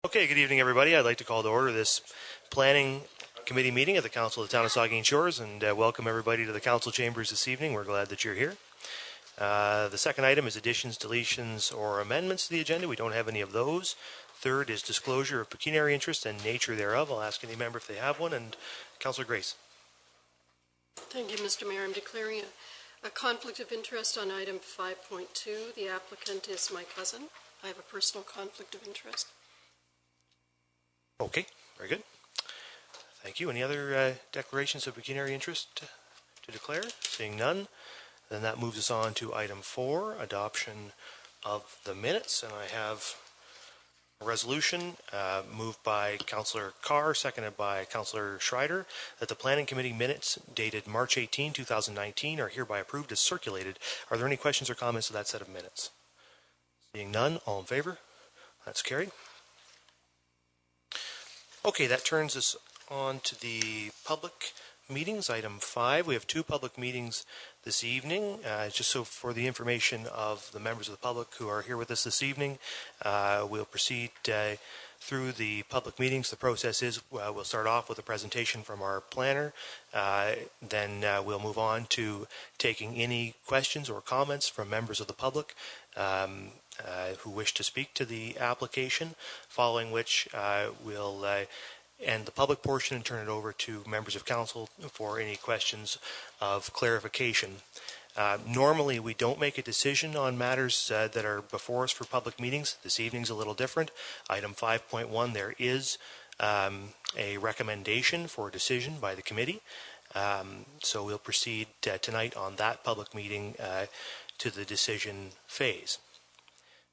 Okay, good evening, everybody. I'd like to call to order this planning committee meeting of the Council of the Town of Saugeen Shores and welcome everybody to the council chambers this evening. We're glad that you're here. The second item is additions, deletions, or amendments to the agenda. We don't have any of those. Third is disclosure of pecuniary interest and nature thereof. I'll ask any member if they have one. And Councillor Grace. Thank you, Mr. Mayor. I'm declaring a conflict of interest on item 5.2. The applicant is my cousin. I have a personal conflict of interest. Okay, very good. Thank you. Any other declarations of pecuniary interest to declare? Seeing none, then that moves us on to item 4, adoption of the minutes. And I have a resolution moved by Councillor Carr, seconded by Councillor Schreider, that the Planning Committee minutes dated March 18, 2019 are hereby approved as circulated. Are there any questions or comments to that set of minutes? Seeing none, all in favor? That's carried. Okay, that turns us on to the public meetings. Item 5, we have 2 public meetings this evening. Just so for the information of the members of the public who are here with us this evening, we'll proceed through the public meetings. The process is we'll start off with a presentation from our planner. Then we'll move on to taking any questions or comments from members of the public who wish to speak to the application, following which we'll end the public portion and turn it over to members of council for any questions of clarification. Normally, we don't make a decision on matters that are before us for public meetings. This evening's a little different. Item 5.1, there is a recommendation for a decision by the committee. So we'll proceed tonight on that public meeting to the decision phase.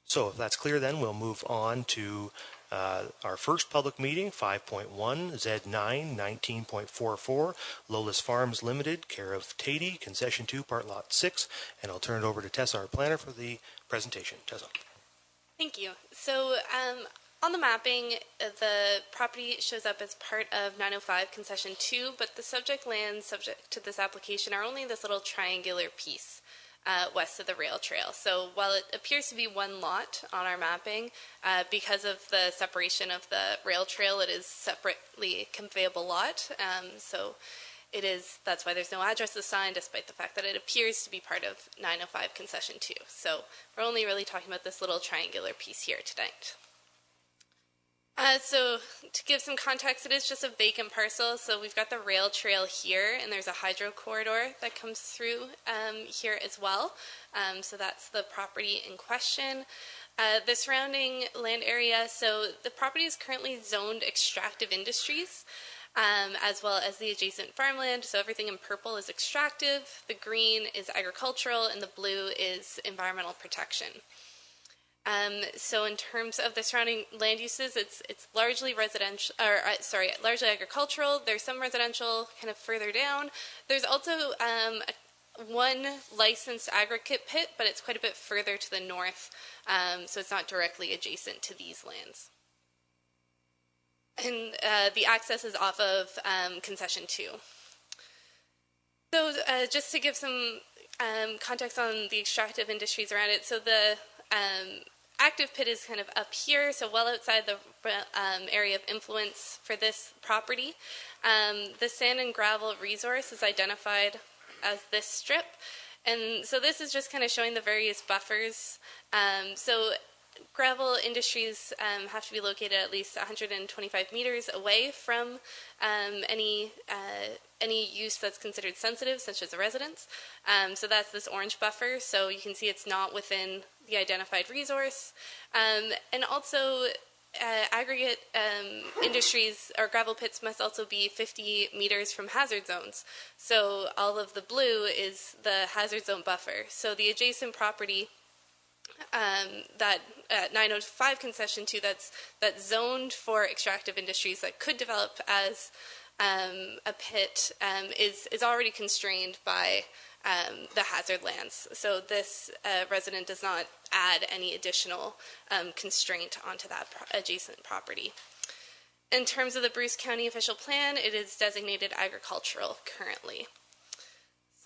So if that's clear, then we'll move on to our first public meeting, 5.1, Z9, 19.44, Lola's Farms Limited, care of Tatey, Concession 2, Part Lot 6. And I'll turn it over to Tessa, our planner, for the presentation. Tessa. Thank you. So on the mapping, the property shows up as part of 905 Concession 2, but the subject lands subject to this application are only this little triangular piece west of the rail trail. So while it appears to be one lot on our mapping, because of the separation of the rail trail, it is separately conveyable lot. So it is, that's why there's no address assigned, despite the fact that it appears to be part of 905 Concession 2. So we're only really talking about this little triangular piece here tonight. So to give some context, it is just a vacant parcel. So we've got the rail trail here, and there's a hydro corridor that comes through here as well. So that's the property in question. The surrounding land area, so the property is currently zoned extractive industries, as well as the adjacent farmland. So everything in purple is extractive, the green is agricultural, and the blue is environmental protection. So in terms of the surrounding land uses, it's largely residential, or largely agricultural. There's some residential kind of further down. There's also one licensed aggregate pit, but it's quite a bit further to the north, so it's not directly adjacent to these lands. And the access is off of Concession 2. So just to give some context on the extractive industries around it, so the active pit is kind of up here, so well outside the area of influence for this property. The sand and gravel resource is identified as this strip, and so this is just kind of showing the various buffers. So gravel industries have to be located at least 125 meters away from any use that's considered sensitive, such as a residence. So that's this orange buffer. So you can see it's not within the identified resource. And also aggregate industries or gravel pits must also be 50 meters from hazard zones. So all of the blue is the hazard zone buffer. So the adjacent property that 905 Concession 2 that's zoned for extractive industries that could develop as a pit is already constrained by the hazard lands. So this resident does not add any additional constraint onto that adjacent property. In terms of the Bruce County official plan, it is designated agricultural currently.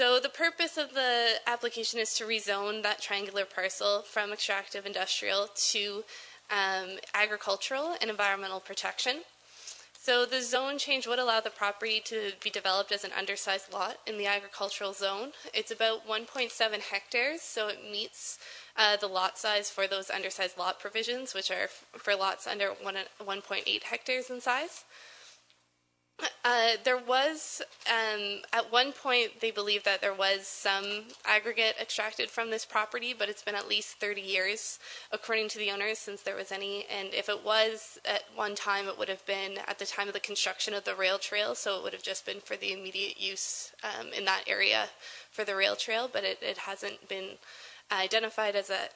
So the purpose of the application is to rezone that triangular parcel from extractive industrial to agricultural and environmental protection. So the zone change would allow the property to be developed as an undersized lot in the agricultural zone. It's about 1.7 hectares, so it meets the lot size for those undersized lot provisions, which are for lots under 1.8 hectares in size. There was, at one point, they believe that there was some aggregate extracted from this property, but it's been at least 30 years, according to the owners, since there was any. And if it was at one time, it would have been at the time of the construction of the rail trail, so it would have just been for the immediate use in that area for the rail trail, but it hasn't been identified as a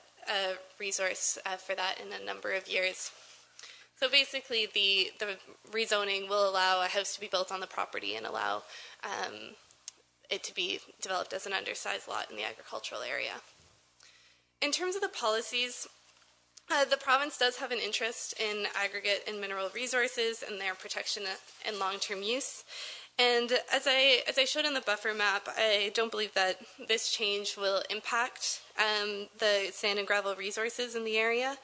resource for that in a number of years. So basically, the rezoning will allow a house to be built on the property and allow it to be developed as an undersized lot in the agricultural area. In terms of the policies, the province does have an interest in aggregate and mineral resources and their protection and long-term use. And as I showed in the buffer map, I don't believe that this change will impact the sand and gravel resources in the area.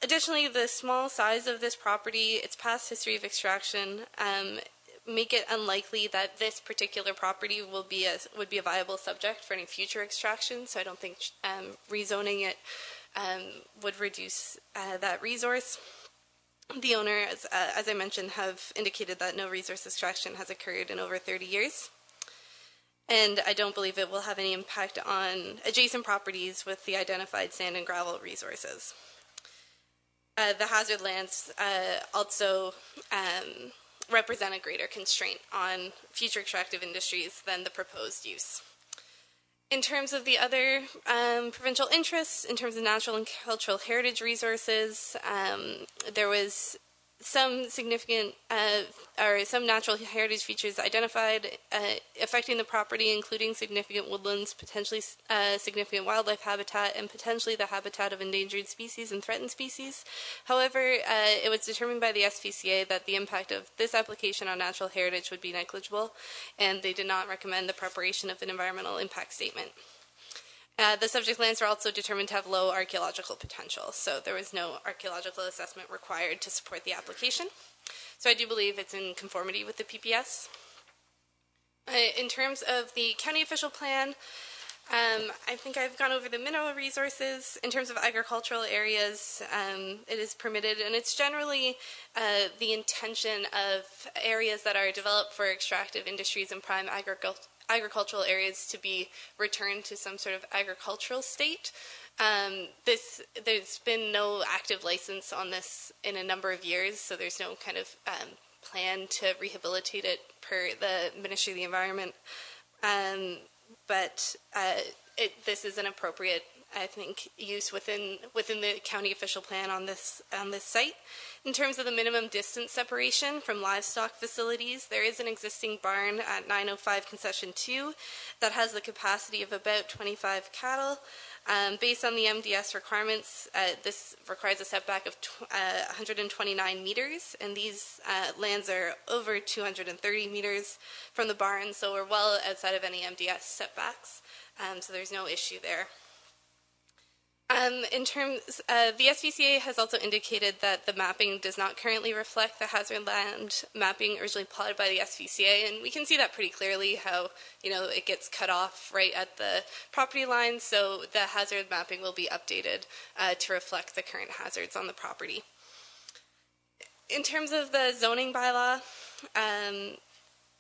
Additionally, the small size of this property, its past history of extraction, make it unlikely that this particular property would be a viable subject for any future extraction. So I don't think rezoning it would reduce that resource. The owners, as I mentioned, have indicated that no resource extraction has occurred in over 30 years. And I don't believe it will have any impact on adjacent properties with the identified sand and gravel resources. The hazard lands also represent a greater constraint on future extractive industries than the proposed use. In terms of the other provincial interests, in terms of natural and cultural heritage resources, there was some significant or some natural heritage features identified affecting the property, including significant woodlands, potentially significant wildlife habitat, and potentially the habitat of endangered species and threatened species. However, it was determined by the SPCA that the impact of this application on natural heritage would be negligible, and they did not recommend the preparation of an environmental impact statement. The subject lands were also determined to have low archaeological potential, so there was no archaeological assessment required to support the application. So I do believe it's in conformity with the PPS. In terms of the county official plan, I think I've gone over the mineral resources. In terms of agricultural areas, it is permitted, and it's generally the intention of areas that are developed for extractive industries and prime agricultural areas to be returned to some sort of agricultural state. There's been no active license on this in a number of years, so there's no kind of plan to rehabilitate it per the Ministry of the Environment. But this is an appropriate, I think, use within the county official plan on this site. In terms of the minimum distance separation from livestock facilities, there is an existing barn at 905 Concession 2 that has the capacity of about 25 cattle. Based on the MDS requirements, this requires a setback of 129 meters, and these lands are over 230 meters from the barn, so we're well outside of any MDS setbacks, so there's no issue there. In terms, the SPCA has also indicated that the mapping does not currently reflect the hazard land mapping originally plotted by the SPCA, and we can see that pretty clearly how, it gets cut off right at the property line, so the hazard mapping will be updated to reflect the current hazards on the property. In terms of the zoning bylaw,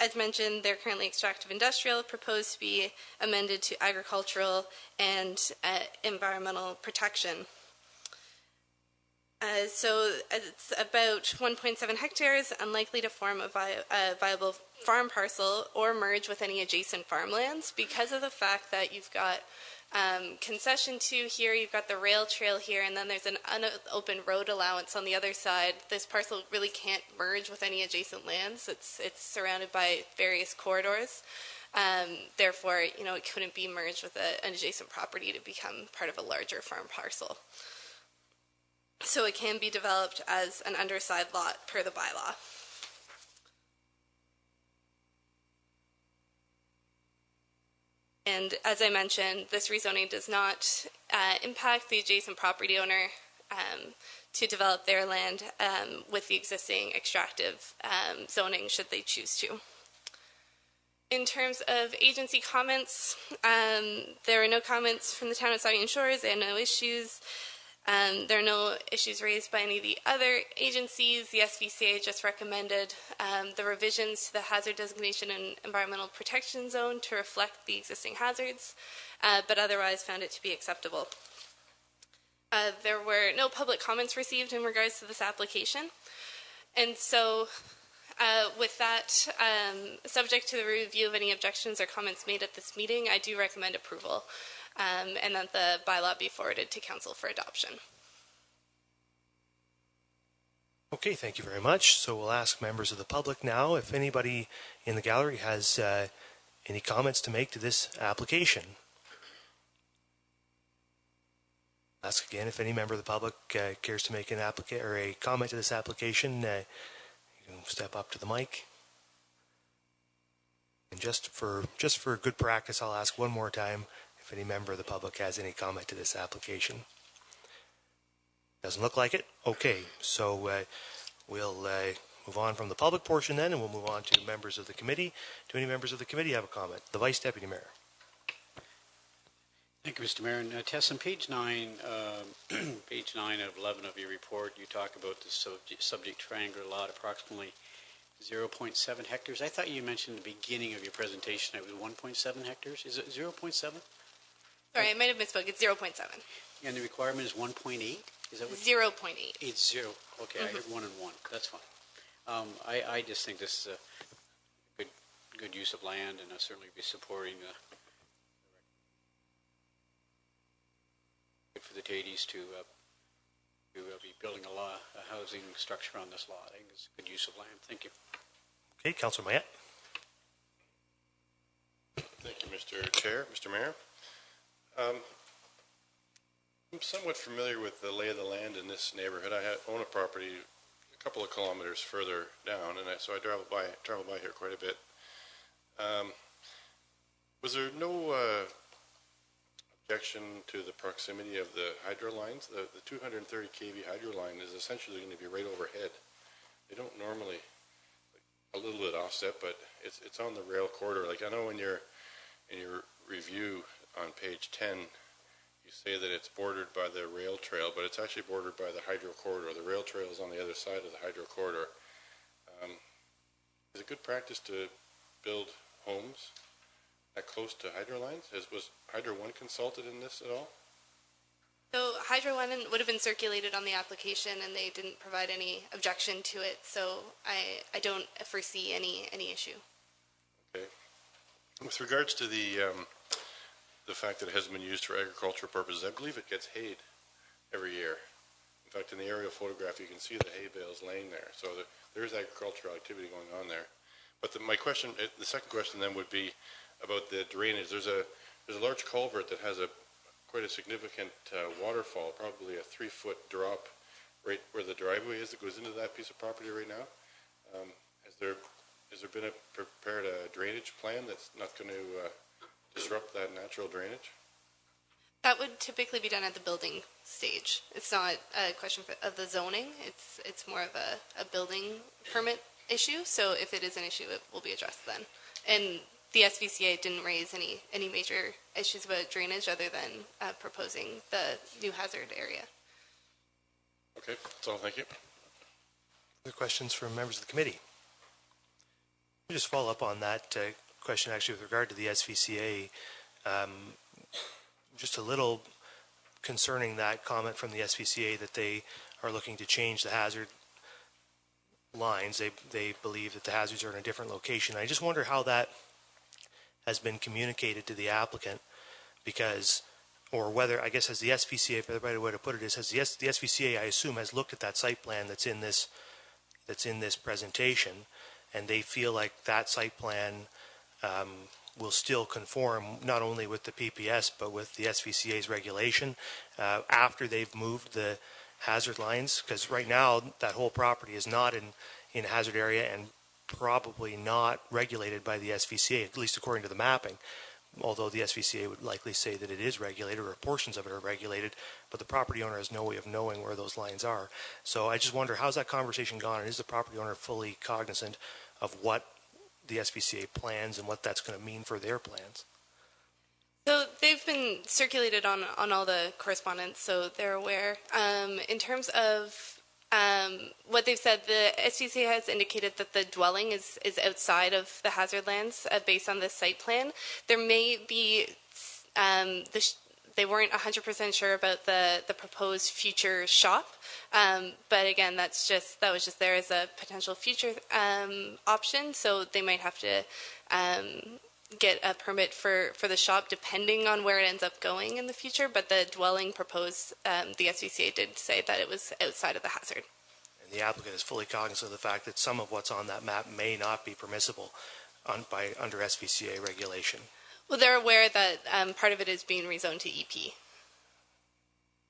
as mentioned, they're currently extractive industrial, proposed to be amended to agricultural and environmental protection. So it's about 1.7 hectares, unlikely to form a viable farm parcel or merge with any adjacent farmlands because of the fact that you've got Concession 2 here, you've got the rail trail here, and then there's an unopened road allowance on the other side. This parcel really can't merge with any adjacent lands. It's surrounded by various corridors. Therefore, it couldn't be merged with an adjacent property to become part of a larger farm parcel. So it can be developed as an undersized lot per the bylaw. And as I mentioned, this rezoning does not impact the adjacent property owner to develop their land with the existing extractive zoning should they choose to. In terms of agency comments, there are no comments from the town of Saugeen Shores. There are no issues. There are no issues raised by any of the other agencies. The SVCA just recommended the revisions to the hazard designation and environmental protection zone to reflect the existing hazards, but otherwise found it to be acceptable. There were no public comments received in regards to this application, and so with that, subject to the review of any objections or comments made at this meeting, I do recommend approval, and that the bylaw be forwarded to council for adoption. Okay, thank you very much. So we'll ask members of the public now if anybody in the gallery has any comments to make to this application. Ask again if any member of the public cares to make a comment to this application. You can step up to the mic. And just for good practice, I'll ask one more time if any member of the public has any comment to this application. Doesn't look like it. Okay, so we'll move on from the public portion then, and we'll move on to members of the committee. Do any members of the committee have a comment? The Vice Deputy Mayor. Thank you, Mr. Mayor. And Tess, on page 9, page 9 of 11 of your report, you talk about the subject triangular lot, approximately 0.7 hectares. I thought you mentioned at the beginning of your presentation it was 1.7 hectares. Is it 0.7? Sorry, I might have misspoke. It's 0.7. And the requirement is 1.8? Is that what? 0.8. It's 0. Okay, I heard 1 and 1. That's fine. I just think this is a good use of land, and I'll certainly be supporting for the Tades to be building a housing structure on this lot. I think it's a good use of land. Thank you. Okay, Councillor Mayette. Thank you, Mr. Chair, Mr. Mayor. I'm somewhat familiar with the lay of the land in this neighborhood. I own a property a couple of kilometers further down, and so I travel by here quite a bit. Was there no objection to the proximity of the hydro lines? The 230 kV hydro line is essentially going to be right overhead. They don't normally, a little bit offset, but it's on the rail corridor. Like I know in your review on page 10, you say that it's bordered by the rail trail, but it's actually bordered by the hydro corridor. The rail trail is on the other side of the hydro corridor. Is it good practice to build homes that close to hydro lines? Was Hydro 1 consulted in this at all? So Hydro 1 would have been circulated on the application, and they didn't provide any objection to it, so I don't foresee any issue. Okay. With regards to the fact that it hasn't been used for agricultural purposes, I believe it gets hayed every year. In fact, in the aerial photograph, you can see the hay bales laying there. So there is agricultural activity going on there. But the second question then would be about the drainage. There's a large culvert that has quite a significant waterfall, probably a 3-foot drop right where the driveway is that goes into that piece of property right now. Has there been prepared a drainage plan that's not going to disrupt that natural drainage? That would typically be done at the building stage. It's not a question of the zoning. It's more of a building permit issue. So if it is an issue, it will be addressed then. And the SVCA didn't raise any major issues about drainage other than proposing the new hazard area. Okay, that's all. Thank you. Other questions from members of the committee? Let me just follow up on that question actually with regard to the SVCA. Just a little concerning that comment from the SVCA that they are looking to change the hazard lines. They believe that the hazards are in a different location. I just wonder how that has been communicated to the applicant, or whether, I guess, has the SVCA, the right way to put it is, the SVCA, I assume, has looked at that site plan that's in this presentation, and they feel like that site plan will still conform not only with the PPS but with the SVCA's regulation after they've moved the hazard lines, because right now that whole property is not in a hazard area and probably not regulated by the SVCA, at least according to the mapping, although the SVCA would likely say that it is regulated or portions of it are regulated but the property owner has no way of knowing where those lines are. So I just wonder, how's that conversation gone, and is the property owner fully cognizant of what the SPCA plans and what that's going to mean for their plans? So they've been circulated on all the correspondence, so they're aware. In terms of what they've said, the SPCA has indicated that the dwelling is outside of the hazard lands based on this site plan. There may be, they weren't 100% sure about the proposed future shop, but again, that was just there as a potential future option, so they might have to get a permit for the shop depending on where it ends up going in the future, but the dwelling proposed, the SPCA did say that it was outside of the hazard. And the applicant is fully cognizant of the fact that some of what's on that map may not be permissible under SPCA regulation. Well, they're aware that part of it is being rezoned to EP.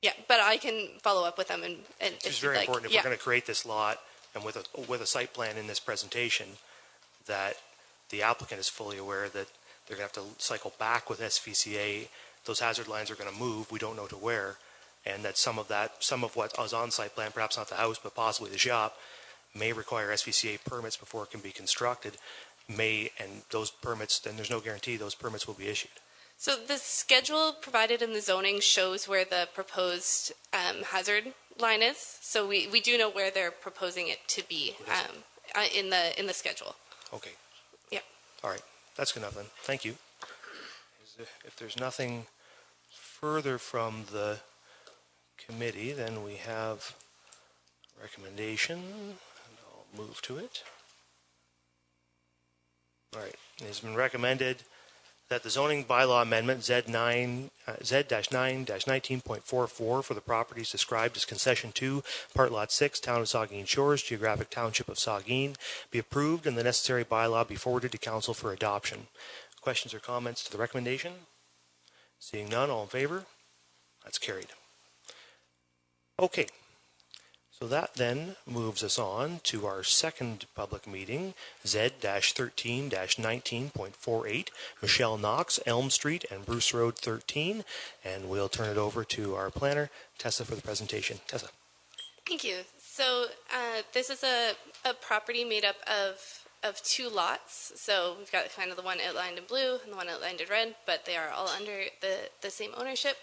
Yeah, but I can follow up with them. And it's very important if we're going to create this lot and with a site plan in this presentation, that the applicant is fully aware that they're going to have to cycle back with SPCA. Those hazard lines are going to move. We don't know to where. And that some of what was on site plan, perhaps not the house, but possibly the shop, may require SPCA permits before it can be constructed. And those permits, then there's no guarantee those permits will be issued. So the schedule provided in the zoning shows where the proposed hazard line is. So we do know where they're proposing it to be in the schedule. Okay. Yeah. All right. That's good enough then. Thank you. If there's nothing further from the committee, then we have a recommendation, and I'll move to it. All right. It has been recommended that the zoning bylaw amendment Z-9-19.44 for the properties described as Concession 2, Part Lot 6, Town of Saugeen Shores, Geographic Township of Saugeen, be approved and the necessary bylaw be forwarded to Council for adoption. Questions or comments to the recommendation? Seeing none, all in favor? That's carried. Okay. So that then moves us on to our second public meeting, Z-13-19.48, Michelle Knox, Elm Street and Bruce Road 13. And we'll turn it over to our planner, Tessa, for the presentation. Tessa. Thank you. So this is a property made up of two lots. So we've got kind of the one outlined in blue and the one outlined in red, but they are all under the same ownership.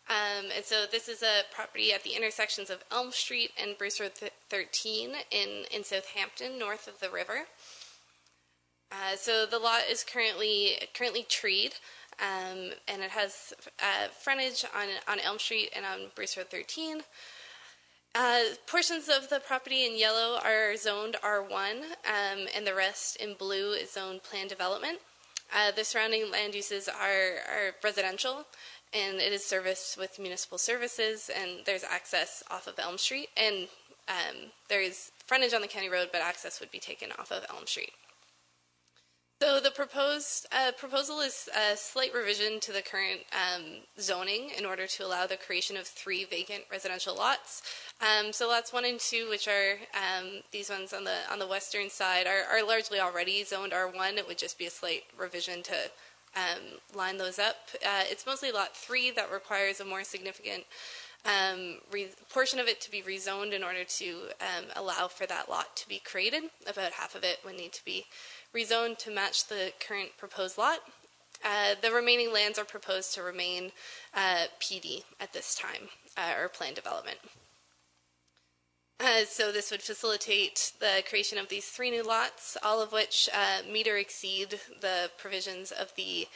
And so this is a property at the intersections of Elm Street and Bruce Road 13 in Southampton, north of the river. So the lot is currently treed, and it has frontage on Elm Street and on Bruce Road 13. Portions of the property in yellow are zoned R1, and the rest in blue is zoned planned development. The surrounding land uses are residential, and it is serviced with municipal services, and there's access off of Elm Street, and there is frontage on the county road, but access would be taken off of Elm Street. So the proposed proposal is a slight revision to the current zoning in order to allow the creation of 3 vacant residential lots. So lots 1 and 2, which are these ones on the western side, are largely already zoned R1. It would just be a slight revision to line those up. It's mostly lot 3 that requires a more significant portion of it to be rezoned in order to allow for that lot to be created. About half of it would need to be rezoned to match the current proposed lot. The remaining lands are proposed to remain PD at this time, or planned development. So this would facilitate the creation of these 3 new lots, all of which meet or exceed the provisions of the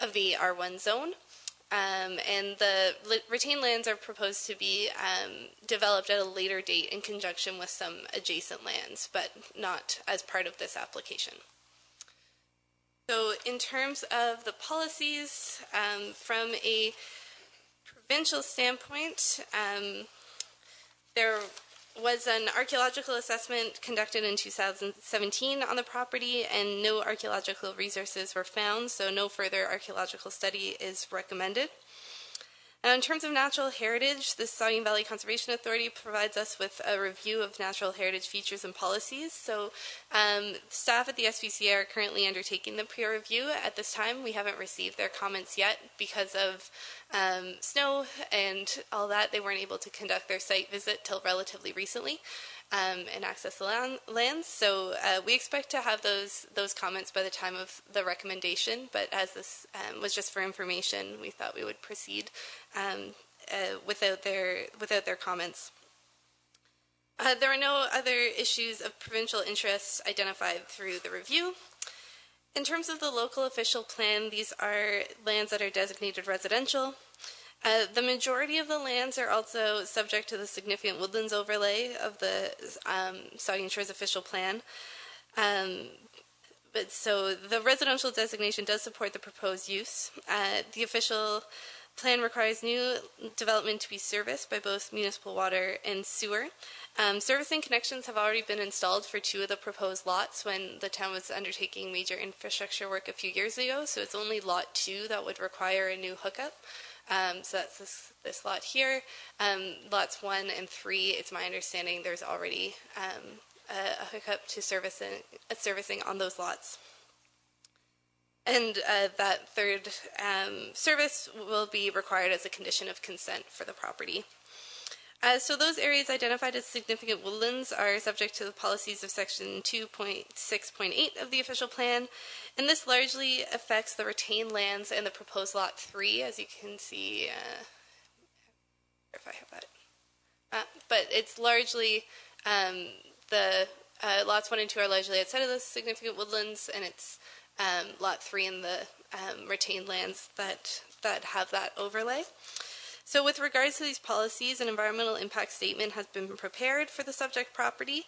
R1 zone. And the retained lands are proposed to be developed at a later date in conjunction with some adjacent lands, but not as part of this application. So in terms of the policies, from a provincial standpoint, there was an archaeological assessment conducted in 2017 on the property, and no archaeological resources were found, so no further archaeological study is recommended. In terms of natural heritage, the Saugeen Valley Conservation Authority provides us with a review of natural heritage features and policies. So staff at the SVCA are currently undertaking the peer review. At this time, we haven't received their comments yet because of snow and all that. They weren't able to conduct their site visit till relatively recently. And access the lands. So we expect to have those comments by the time of the recommendation, but as this was just for information, we thought we would proceed without their comments. There are no other issues of provincial interest identified through the review. In terms of the local official plan, these are lands that are designated residential. The majority of the lands are also subject to the significant woodlands overlay of the Saugeen Shores official plan. But so the residential designation does support the proposed use. The official plan requires new development to be serviced by both municipal water and sewer. Servicing connections have already been installed for 2 of the proposed lots when the town was undertaking major infrastructure work a few years ago, so it's only lot 2 that would require a new hookup. So that's this lot here. Lots 1 and 3, it's my understanding there's already a hookup to servicing on those lots. And that third service will be required as a condition of consent for the property. So those areas identified as significant woodlands are subject to the policies of Section 2.6.8 of the official plan, and this largely affects the retained lands and the proposed Lot 3, as you can see, if I have that. But it's largely, the Lots 1 and 2 are largely outside of the significant woodlands, and it's Lot 3 and the retained lands that have that overlay. So with regards to these policies, an environmental impact statement has been prepared for the subject property.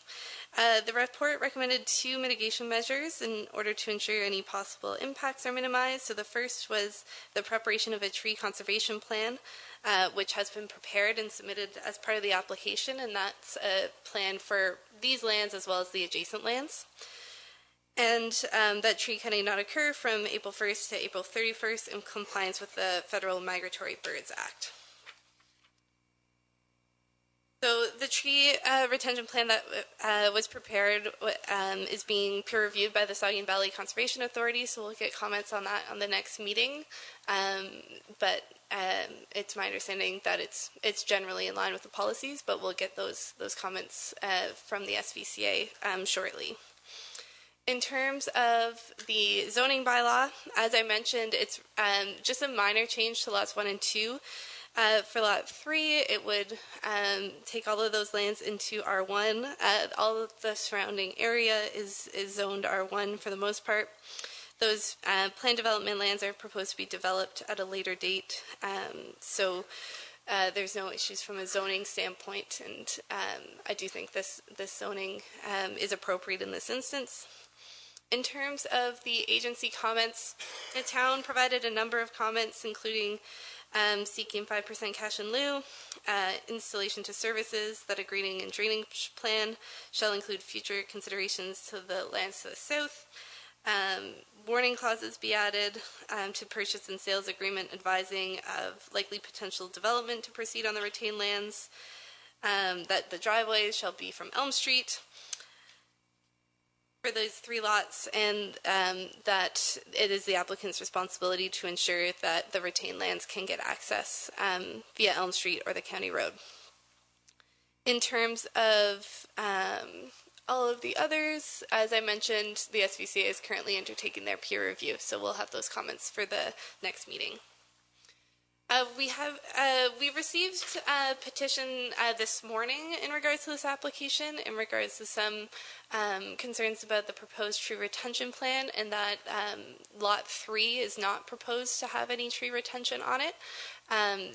The report recommended 2 mitigation measures in order to ensure any possible impacts are minimized. So the first was the preparation of a tree conservation plan, which has been prepared and submitted as part of the application, and that's a plan for these lands as well as the adjacent lands. And that tree cutting not occur from April 1st to April 31st in compliance with the Federal Migratory Birds Act. So the tree retention plan that was prepared is being peer reviewed by the Saugeen Valley Conservation Authority, so we'll get comments on that on the next meeting. But it's my understanding that it's generally in line with the policies, but we'll get those comments from the SVCA shortly. In terms of the zoning bylaw, as I mentioned, it's just a minor change to lots 1 and 2. For lot 3, it would take all of those lands into R1. All of the surrounding area is zoned R1 for the most part. Those planned development lands are proposed to be developed at a later date, so there's no issues from a zoning standpoint, and I do think this zoning is appropriate in this instance. In terms of the agency comments, the town provided a number of comments, including seeking 5% cash in lieu, installation to services, that a grading and drainage plan shall include future considerations to the lands to the south, warning clauses be added to purchase and sales agreement advising of likely potential development to proceed on the retained lands, that the driveways shall be from Elm Street for those 3 lots, and that it is the applicant's responsibility to ensure that the retained lands can get access via Elm Street or the county road. In terms of all of the others, as I mentioned, the SVCA is currently undertaking their peer review, so we'll have those comments for the next meeting. We received a petition this morning in regards to this application, in regards to some concerns about the proposed tree retention plan, and that Lot 3 is not proposed to have any tree retention on it.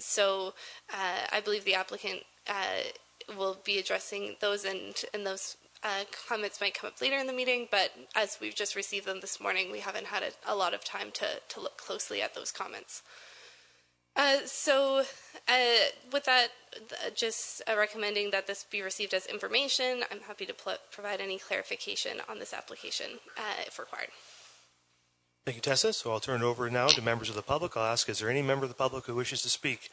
So I believe the applicant will be addressing those, and those comments might come up later in the meeting, but as we've just received them this morning, we haven't had a lot of time to look closely at those comments. With that, just recommending that this be received as information. I'm happy to provide any clarification on this application if required. Thank you, Tessa. So I'll turn it over now to members of the public. I'll ask, is there any member of the public who wishes to speak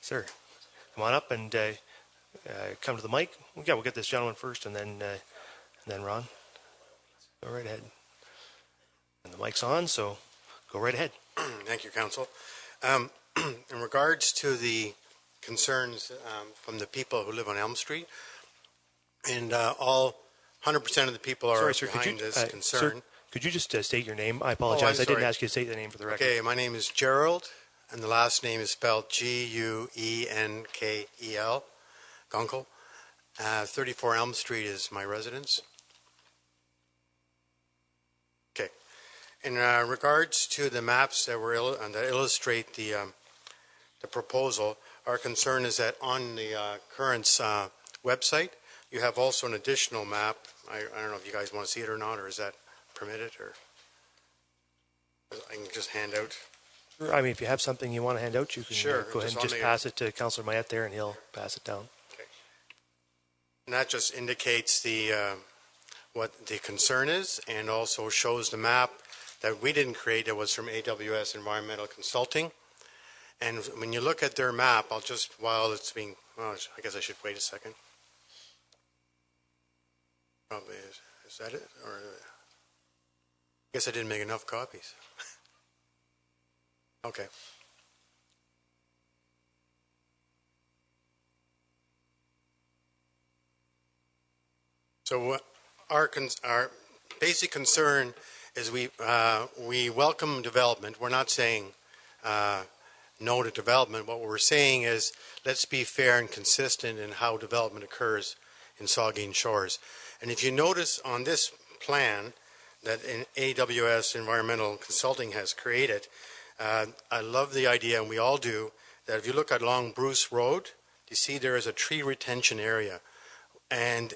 Sir, come on up and come to the mic. Yeah, we'll get this gentleman first, and then Ron. Go right ahead. And the mic's on, so go right ahead. Thank you, Council. In regards to the concerns from the people who live on Elm Street, and all 100% of the people are Sorry, sir, behind this concern. Sir, could you just state your name? I apologize. I'm I didn't sorry. ask you to state the name for the record. Okay, my name is Gerald, and the last name is spelled Guenkel, Gunkel. 34 Elm Street is my residence. Okay. In regards to the maps that that illustrate the proposal, our concern is that on the current website, you have also an additional map. I don't know if you guys want to see it or not, or is that permitted, or I can just hand out. I mean, if you have something you want to hand out, you can Sure, go ahead and just pass it to Councillor Mayette there, and he'll pass it down. Okay. And that just indicates what the concern is, and also shows the map that we didn't create. That was from AWS Environmental Consulting. And when you look at their map, I'll just, while it's being, well, I guess I should wait a second. Probably is that it? Or I guess I didn't make enough copies. Okay. So our basic concern is we welcome development. We're not saying no to development. What we're saying is let's be fair and consistent in how development occurs in Saugeen Shores. And if you notice on this plan that AWS Environmental Consulting has created, I love the idea, and we all do, that if you look along Bruce Road, you see there is a tree retention area, and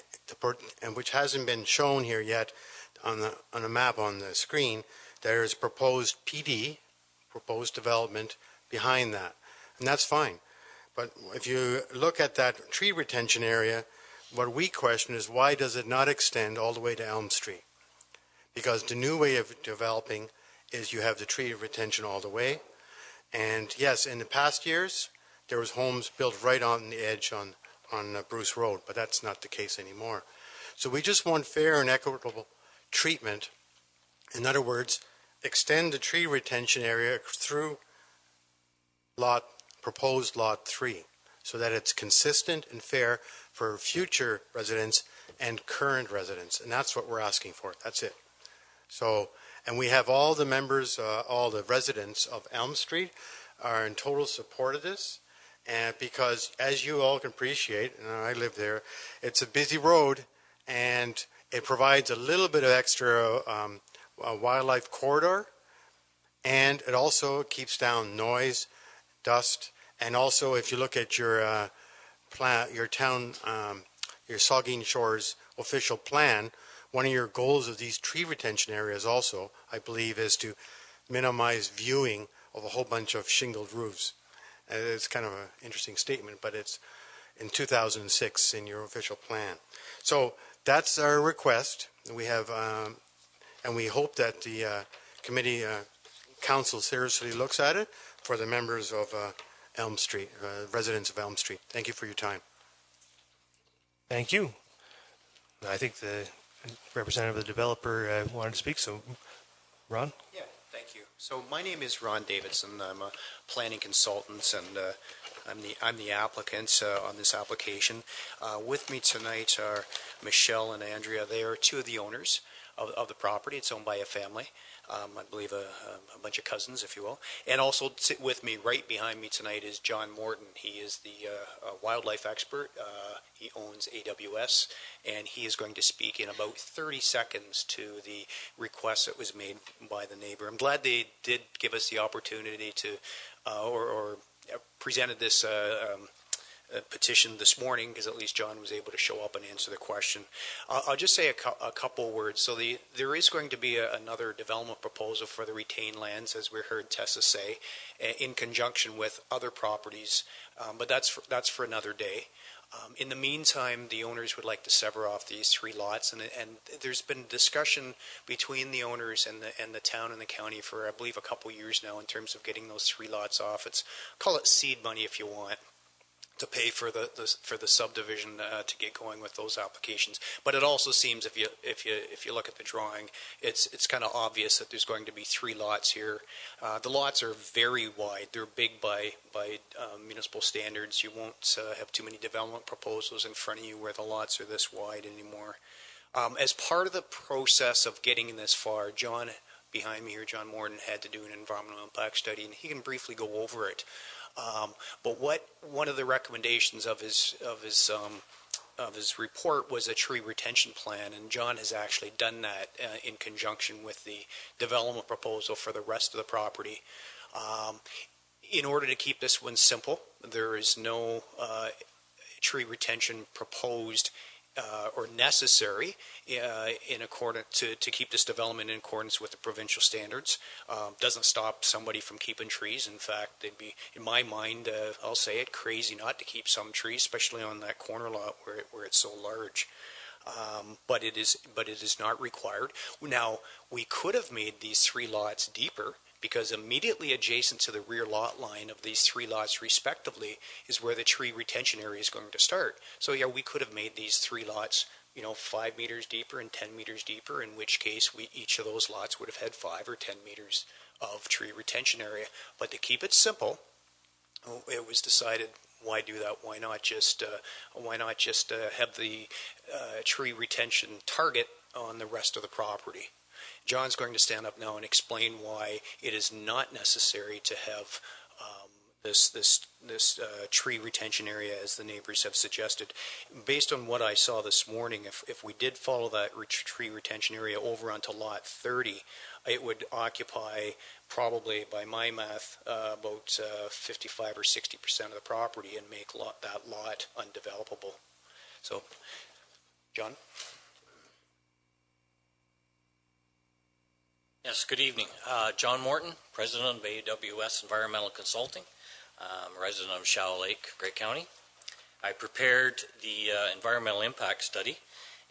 which hasn't been shown here yet on a map on the screen. There is proposed PD, proposed development behind that, and that's fine. But if you look at that tree retention area, what we question is why does it not extend all the way to Elm Street? Because the new way of developing is you have the tree retention all the way. And yes, in the past years, there was homes built right on the edge on Bruce Road, but that's not the case anymore. So we just want fair and equitable treatment. In other words, extend the tree retention area through proposed lot 3, so that it's consistent and fair for future residents and current residents. And that's what we're asking for. That's it. So, and we have all the members, all the residents of Elm Street are in total support of this. And because, as you all can appreciate, and I live there, it's a busy road, and it provides a little bit of extra wildlife corridor, and it also keeps down noise, dust, and also if you look at your your town, your Saugeen Shores official plan, one of your goals of these tree retention areas also, I believe, is to minimize viewing of a whole bunch of shingled roofs. It's kind of an interesting statement, but it's in 2006 in your official plan. So that's our request. We have, and we hope that the committee council seriously looks at it for the members of Elm Street, residents of Elm Street. Thank you for your time. Thank you. I think the representative of the developer wanted to speak, so Ron? Yeah, thank you. So my name is Ron Davidson. I'm a planning consultant, and I'm the applicant on this application. With me tonight are Michelle and Andrea. They are two of the owners of the property. It's owned by a family. I believe a bunch of cousins, if you will. And also sit with me, right behind me tonight, is John Morton. He is the wildlife expert. He owns AWS, and he is going to speak in about 30 seconds to the request that was made by the neighbor. I'm glad they did give us the opportunity to, or presented this petition this morning, because at least John was able to show up and answer the question. I'll just say a couple words. So there is going to be another development proposal for the retained lands, as we heard Tessa say, in conjunction with other properties, but that's for another day. In the meantime, the owners would like to sever off these 3 lots, and there's been discussion between the owners and the town and the county for, I believe, a couple years now in terms of getting those 3 lots off. Call it seed money if you want. to pay for the subdivision to get going with those applications. But it also seems if you look at the drawing, it's kind of obvious that there's going to be 3 lots here. The lots are very wide. They're big by municipal standards. You won't have too many development proposals in front of you where the lots are this wide anymore. As part of the process of getting this far, John behind me here, John Morton, had to do an environmental impact study, and he can briefly go over it. But one of the recommendations of his report was a tree retention plan, and John has actually done that in conjunction with the development proposal for the rest of the property. In order to keep this one simple, there is no tree retention proposed or necessary in accordance to keep this development in accordance with the provincial standards. Doesn't stop somebody from keeping trees. In fact, they'd be, in my mind, I'll say it, crazy not to keep some trees, especially on that corner lot where it's so large. But it is not required. Now, we could have made these 3 lots deeper, because immediately adjacent to the rear lot line of these 3 lots respectively is where the tree retention area is going to start. So yeah, we could have made these 3 lots, 5 meters deeper and 10 meters deeper, in which case each of those lots would have had 5 or 10 meters of tree retention area. But to keep it simple, it was decided, why do that? Why not just have the tree retention target on the rest of the property? John's going to stand up now and explain why it is not necessary to have this tree retention area as the neighbors have suggested. Based on what I saw this morning, if we did follow that tree retention area over onto lot 30, it would occupy probably, by my math, about 55 or 60% of the property and make that lot undevelopable. So, John? Yes, good evening. John Morton, President of AWS Environmental Consulting. I'm a resident of Shallow Lake, Grey County. I prepared the environmental impact study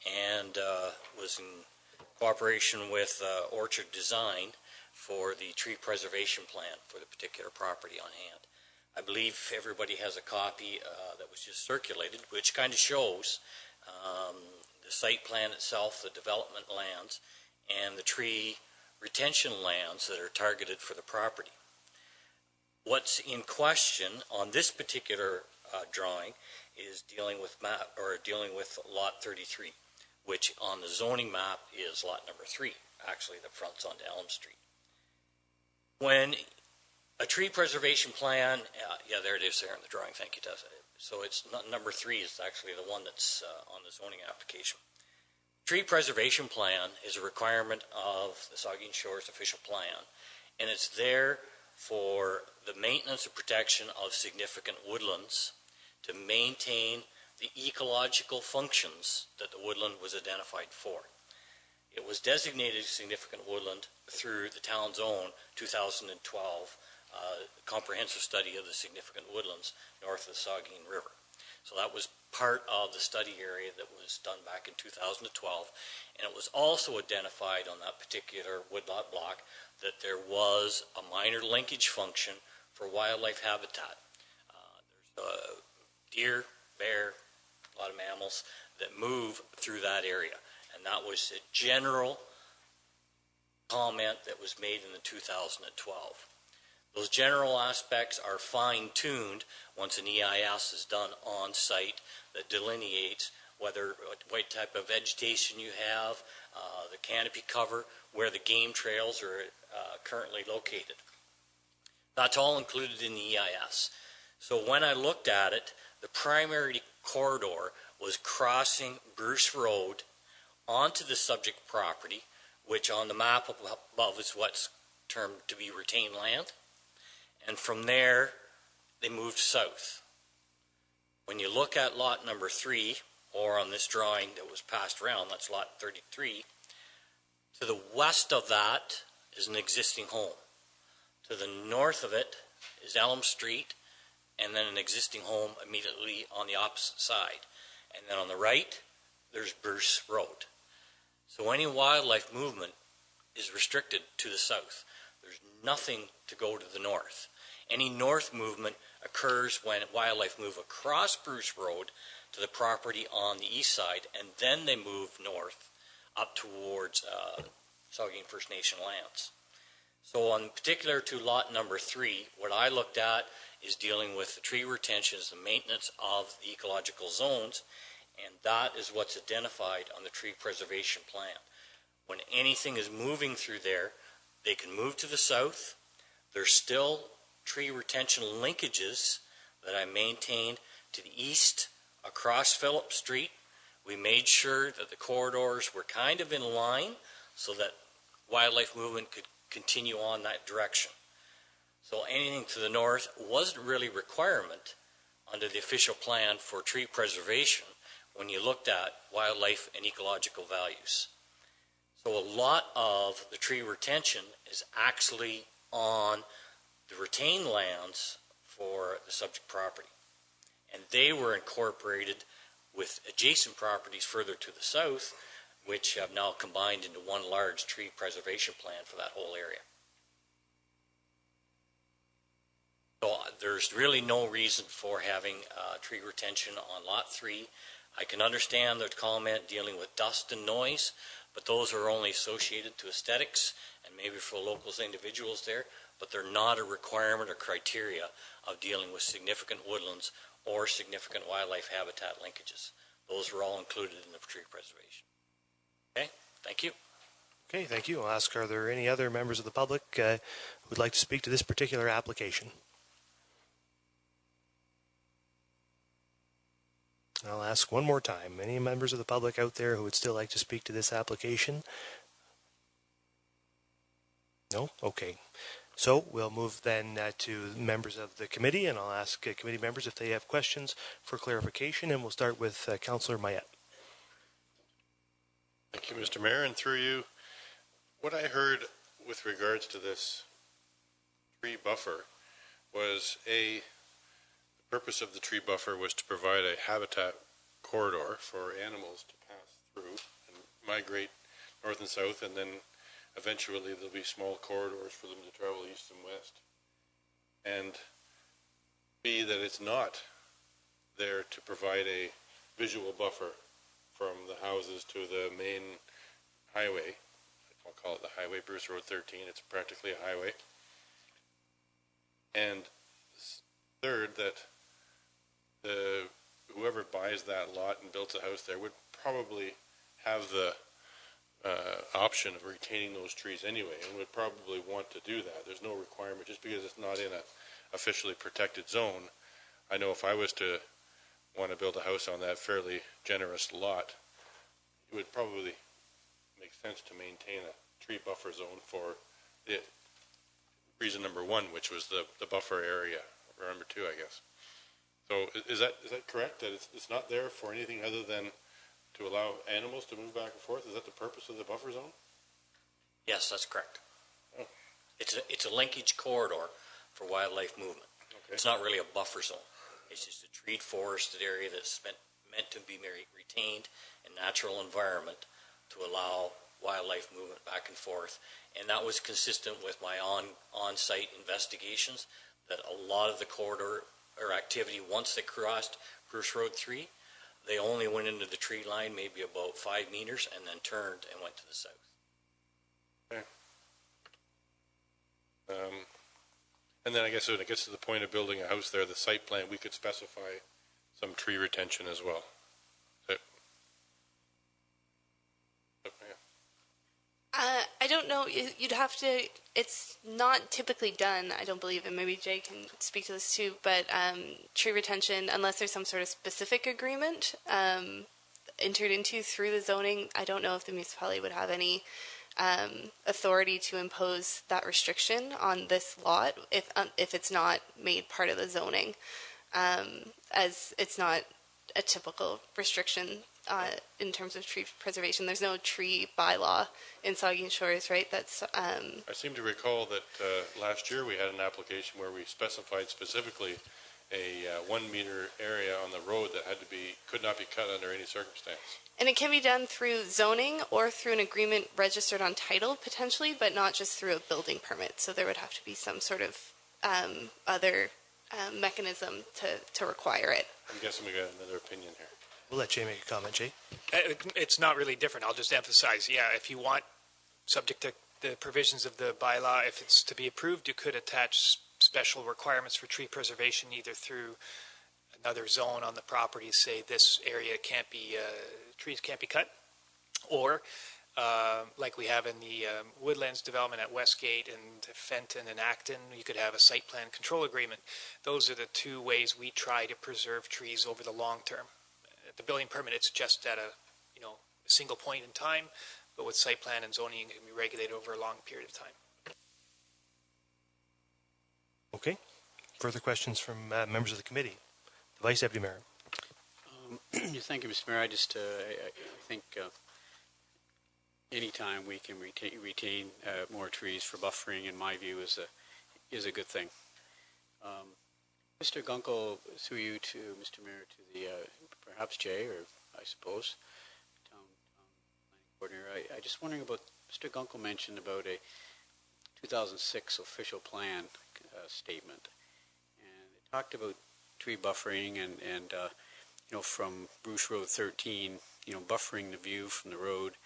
and was in cooperation with Orchard Design for the tree preservation plan for the particular property on hand. I believe everybody has a copy that was just circulated, which kind of shows the site plan itself, the development lands, and the tree retention lands that are targeted for the property. What's in question on this particular drawing is dealing with lot 33, which on the zoning map is lot number 3, actually that fronts onto Elm Street. When a tree preservation plan, yeah, there it is there in the drawing, thank you, Tessa. So it's not, number 3 is actually the one that's on the zoning application. Tree preservation plan is a requirement of the Saugeen Shores official plan, and it's there for the maintenance and protection of significant woodlands to maintain the ecological functions that the woodland was identified for. It was designated significant woodland through the town's own 2012 comprehensive study of the significant woodlands north of the Saugeen River. So that was part of the study area that was done back in 2012, and it was also identified on that particular woodlot block that there was a minor linkage function for wildlife habitat. There's deer, bear, a lot of mammals that move through that area, and that was a general comment that was made in the 2012. Those general aspects are fine-tuned once an EIS is done on site that delineates what type of vegetation you have, the canopy cover, where the game trails are currently located. That's all included in the EIS. So when I looked at it, the primary corridor was crossing Bruce Road onto the subject property, which on the map above is what's termed to be retained land. And from there, they moved south. When you look at lot number 3, or on this drawing that was passed around, that's lot 33, to the west of that is an existing home. To the north of it is Elm Street, and then an existing home immediately on the opposite side. And then on the right, there's Bruce Road. So any wildlife movement is restricted to the south. There's nothing to go to the north. Any north movement occurs when wildlife move across Bruce Road to the property on the east side, and then they move north up towards Saugeen First Nation lands. So on particular to lot number 3, what I looked at is dealing with the tree retentions, the maintenance of the ecological zones, and that is what's identified on the tree preservation plan. When anything is moving through there, they can move to the south. There's still tree retention linkages that I maintained to the east across Phillip Street. We made sure that the corridors were kind of in line so that wildlife movement could continue on that direction. So anything to the north wasn't really a requirement under the official plan for tree preservation when you looked at wildlife and ecological values. So a lot of the tree retention is actually on the retained lands for the subject property. And they were incorporated with adjacent properties further to the south, which have now combined into one large tree preservation plan for that whole area. So there's really no reason for having tree retention on lot 3. I can understand the comment dealing with dust and noise, but those are only associated to aesthetics and maybe for locals, individuals there, but they're not a requirement or criteria of dealing with significant woodlands or significant wildlife habitat linkages. Those were all included in the tree preservation. Okay, thank you. Okay, thank you. I'll ask, are there any other members of the public who would like to speak to this particular application? I'll ask one more time. Any members of the public out there who would still like to speak to this application? No? Okay. So we'll move then to members of the committee, and I'll ask committee members if they have questions for clarification, and we'll start with Councillor Mayette. Thank you, Mr. Mayor, and through you, what I heard with regards to this tree buffer was the purpose of the tree buffer was to provide a habitat corridor for animals to pass through and migrate north and south, and then eventually there'll be small corridors for them to travel east and west. And B, that it's not there to provide a visual buffer from the houses to the main highway. I'll call it the highway, Bruce Road 13. It's practically a highway. And third, that whoever buys that lot and builds a house there would probably have the option of retaining those trees anyway, and would probably want to do that. There's no requirement just because it's not in a officially protected zone. I know if I was to want to build a house on that fairly generous lot, it would probably make sense to maintain a tree buffer zone for it. Reason number 1, which was the buffer area, or number 2, I guess. So is that correct? That it's not there for anything other than to allow animals to move back and forth? Is that the purpose of the buffer zone? Yes, that's correct. Oh. It's a linkage corridor for wildlife movement. Okay. It's not really a buffer zone. It's just a treed forested area that's meant to be retained in natural environment to allow wildlife movement back and forth. And that was consistent with my on-site investigations, that a lot of the corridor or activity, once they crossed Bruce Road 3, they only went into the tree line maybe about 5 meters and then turned and went to the south. Okay. And then I guess when it gets to the point of building a house there, the site plan, we could specify some tree retention as well. I don't know. You'd have to. It's not typically done, I don't believe, and maybe Jay can speak to this too. But tree retention, unless there's some sort of specific agreement entered into through the zoning, I don't know if the municipality would have any authority to impose that restriction on this lot if it's not made part of the zoning, as it's not a typical restriction in terms of tree preservation. There's no tree bylaw in Saugeen Shores, right? That's I seem to recall that last year we had an application where we specified specifically a 1 meter area on the road that could not be cut under any circumstance. And it can be done through zoning or through an agreement registered on title potentially, but not just through a building permit. So there would have to be some sort of other mechanism to require it. I'm guessing we got another opinion here. We'll let Jay make a comment. Jay? It's not really different. I'll just emphasize, if you want, subject to the provisions of the bylaw, if it's to be approved, you could attach special requirements for tree preservation, either through another zone on the property, say this area can't be, trees can't be cut, or like we have in the Woodlands development at Westgate and Fenton and Acton, you could have a site plan control agreement. Those are the two ways we try to preserve trees over the long term. The building permit, it's just at a single point in time, but with site plan and zoning, it can be regulated over a long period of time. Okay. Further questions from members of the committee? The Vice Deputy Mayor. Thank you, Mr. Mayor. I think anytime we can retain more trees for buffering, in my view, is a good thing. Mr. Gunkel, through you to Mr. Mayor, to the perhaps Jay, or I suppose town planning coordinator. I just wondering about, Mr. Gunkel mentioned about a 2006 official plan statement, and it talked about tree buffering and from Bruce Road 13, buffering the view from the road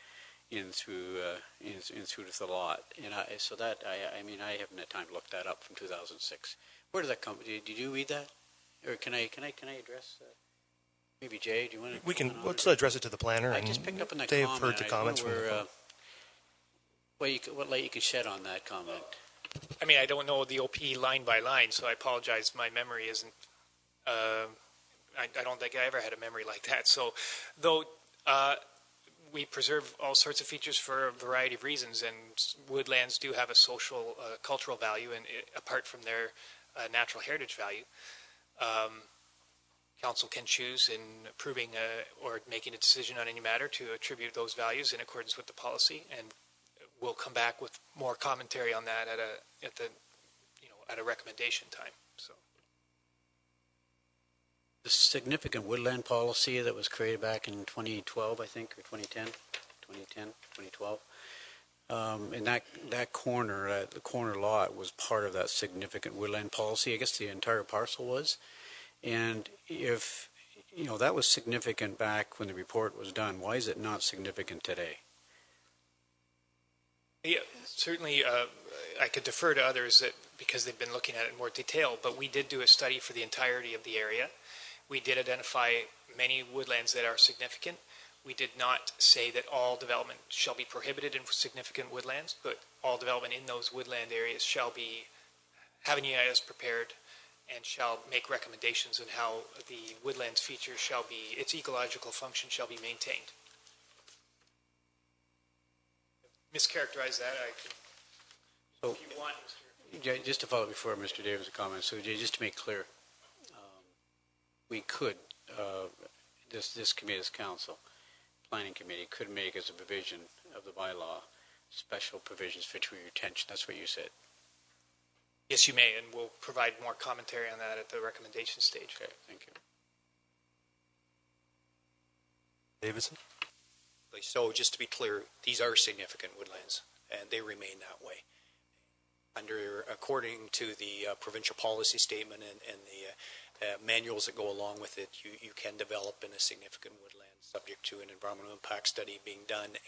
in through the lot, and I haven't had time to look that up from 2006. Where did that come? Did you read that, or can I address? Maybe Jay, do you want to? Let's address it to the planner. I just picked up on that they've comment. heard the comments from what light you can shed on that comment. I don't know the OP line by line, so I apologize. My memory isn't. I don't think I ever had a memory like that. So, though we preserve all sorts of features for a variety of reasons, and woodlands do have a social, cultural value, and apart from their natural heritage value, council can choose in approving or making a decision on any matter to attribute those values in accordance with the policy, and we'll come back with more commentary on that at a recommendation time. So. The significant woodland policy that was created back in 2012, I think, or 2012. And that corner, the corner lot was part of that significant woodland policy. I guess the entire parcel was. And if, that was significant back when the report was done, why is it not significant today? Yeah, certainly I could defer to others because they've been looking at it in more detail, but we did do a study for the entirety of the area. We did identify many woodlands that are significant. We did not say that all development shall be prohibited in significant woodlands, but all development in those woodland areas shall be have an EIS prepared and shall make recommendations on how the woodlands feature its ecological function shall be maintained. Mischaracterize that, I can, if you want, Mr. Just to follow before Mr. Davis' comment, so just to make clear, we could, this committee, this council, planning committee, could make as a provision of the bylaw special provisions for tree retention. That's what you said. Yes, you may, and we'll provide more commentary on that at the recommendation stage. Okay, thank you. Davidson? So just to be clear, these are significant woodlands, and they remain that way. According to the provincial policy statement and the manuals that go along with it, you can develop in a significant woodland subject to an environmental impact study being done,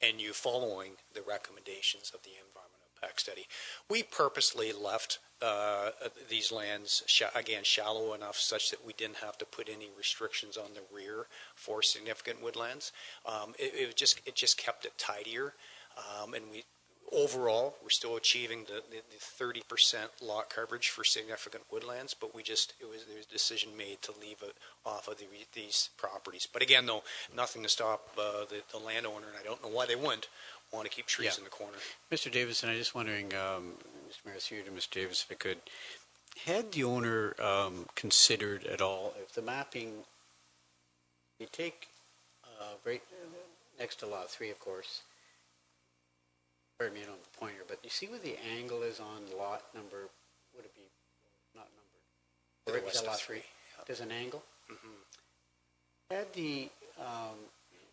and you following the recommendations of the environmental impact study. We purposely left these lands again shallow enough such that we didn't have to put any restrictions on the rear for significant woodlands. It just kept it tidier, and overall, we're still achieving the 30% lot coverage for significant woodlands, but there was a decision made to leave it off of these properties. But again, though, nothing to stop the landowner, and I don't know why they wouldn't want to keep trees in the corner. Mr. Davis, and I'm just wondering, Mr. Mayor, through to Mr. Davis, if I could, had the owner considered at all, if the mapping, you take right next to lot 3, of course, pardon me, I don't have the pointer, but you see where the angle is on lot number, would it be not numbered? Right beside lot 3. There's an angle. Mm-hmm. Had the,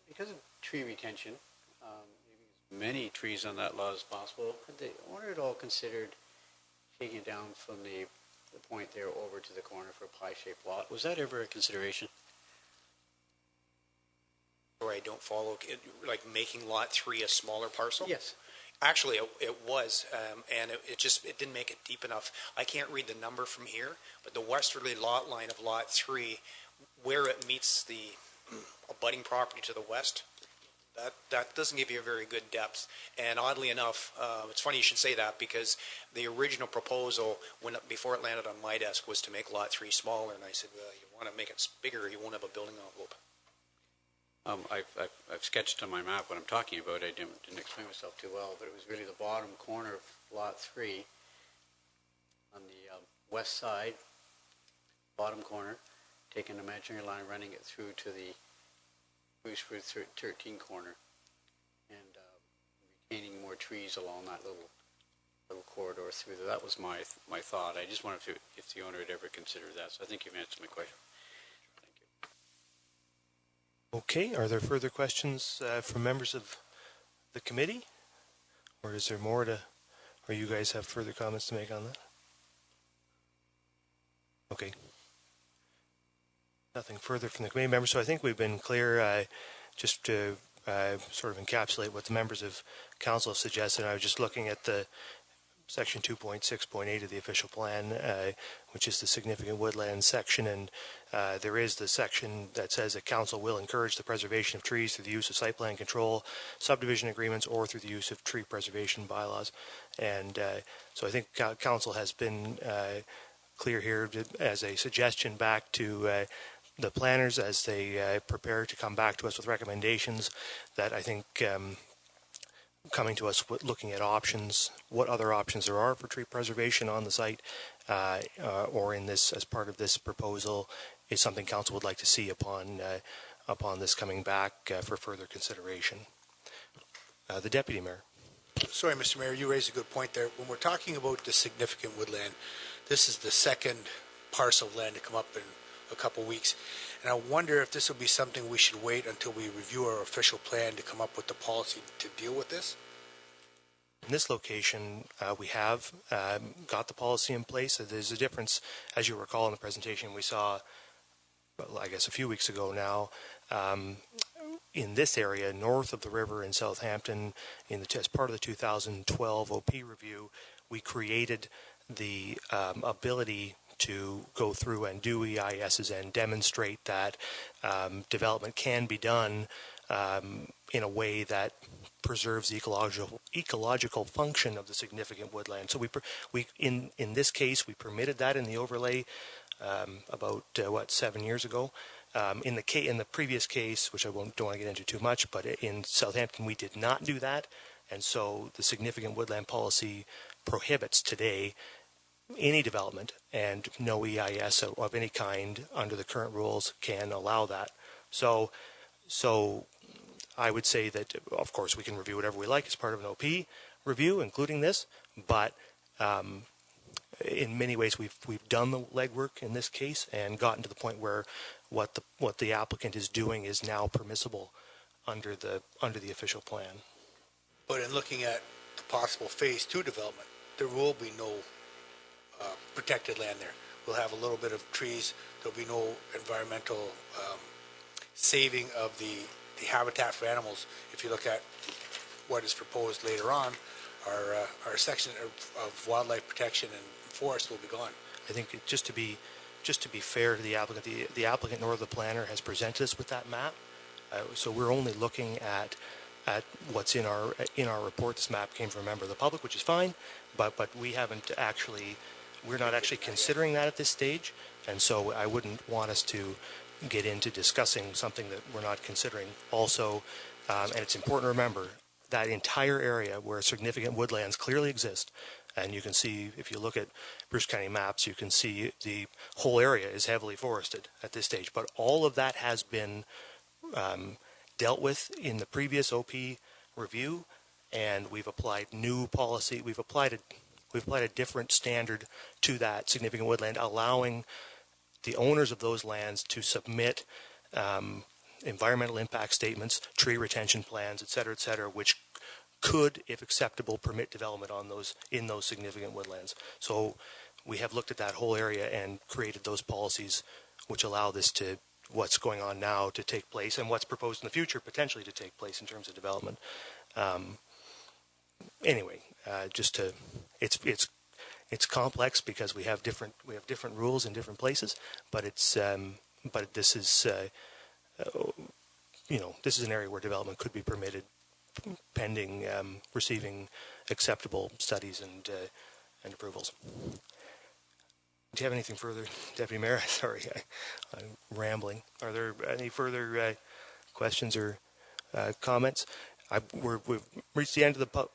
because of tree retention, maybe as many trees on that lot as possible, had the owner at all considered taking it down from the point there over to the corner for a pie-shaped lot. Was that ever a consideration? Or I don't follow, like making Lot 3 a smaller parcel? Yes. Actually, it was, and it didn't make it deep enough. I can't read the number from here, but the westerly lot line of Lot 3, where it meets the abutting property to the west, that doesn't give you a very good depth. And oddly enough, it's funny you should say that, because the original proposal, before it landed on my desk, was to make Lot 3 smaller, and I said, well, you want to make it bigger, you won't have a building envelope. I've sketched on my map what I'm talking about. I didn't explain myself too well, but it was really the bottom corner of Lot 3 on the west side, bottom corner, taking an imaginary line, running it through to the Brucewood 13 corner, and retaining more trees along that little corridor through there. That was my thought. I just wondered if the owner had ever considered that. So I think you've answered my question. Okay, are there further questions from members of the committee? Or is there more or you guys have further comments to make on that? Okay. Nothing further from the committee members, so I think we've been clear. Just to sort of encapsulate what the members of council have suggested, I was just looking at the section 2.6.8 of the official plan, which is the significant woodland section, and there is the section that says that council will encourage the preservation of trees through the use of site plan control, subdivision agreements, or through the use of tree preservation bylaws. And so I think council has been clear here as a suggestion back to the planners as they prepare to come back to us with recommendations, that I think coming to us looking at options, what other options there are for tree preservation on the site or in this as part of this proposal is something council would like to see upon this coming back for further consideration. The Deputy Mayor. Sorry, Mr. Mayor, you raised a good point there. When we're talking about the significant woodland, this is the second parcel of land to come up in a couple weeks. And I wonder if this will be something we should wait until we review our official plan to come up with the policy to deal with this? In this location, we have got the policy in place. There's a difference, as you recall in the presentation we saw, well, I guess a few weeks ago now, in this area, north of the river in Southampton, as part of the 2012 OP review, we created the ability to go through and do EISs and demonstrate that development can be done in a way that preserves the ecological function of the significant woodland. So we in this case we permitted that in the overlay about 7 years ago. In the previous case, which I don't want to get into too much, but in Southampton we did not do that, and so the significant woodland policy prohibits today any development, and no EIS of any kind under the current rules can allow that. So I would say that, of course, we can review whatever we like as part of an OP review, including this, but in many ways we've done the legwork in this case and gotten to the point where what the applicant is doing is now permissible under the official plan. But in looking at the possible phase 2 development, there will be no protected land there. We'll have a little bit of trees. There'll be no environmental saving of the habitat for animals. If you look at what is proposed later on, our section of wildlife protection and forest will be gone. I think just to be fair to the applicant, the applicant nor the planner has presented us with that map, so we're only looking at what's in our report. This map came from a member of the public, which is fine, but we're not actually considering that at this stage, and so I wouldn't want us to get into discussing something that we're not considering. Also, and it's important to remember that entire area where significant woodlands clearly exist, and you can see, if you look at Bruce County maps, you can see the whole area is heavily forested at this stage, but all of that has been dealt with in the previous OP review, and we've applied new policy. We've applied a different standard to that significant woodland, allowing the owners of those lands to submit environmental impact statements, tree retention plans, et cetera, which could, if acceptable, permit development on those in those significant woodlands. So we have looked at that whole area and created those policies which allow this to what's going on now to take place and what's proposed in the future potentially to take place in terms of development. Anyway, it's complex because we have different rules in different places, but this is this is an area where development could be permitted pending receiving acceptable studies and approvals. Do you have anything further, Deputy Mayor? Sorry, I'm rambling. Are there any further questions or comments? We've reached the end of the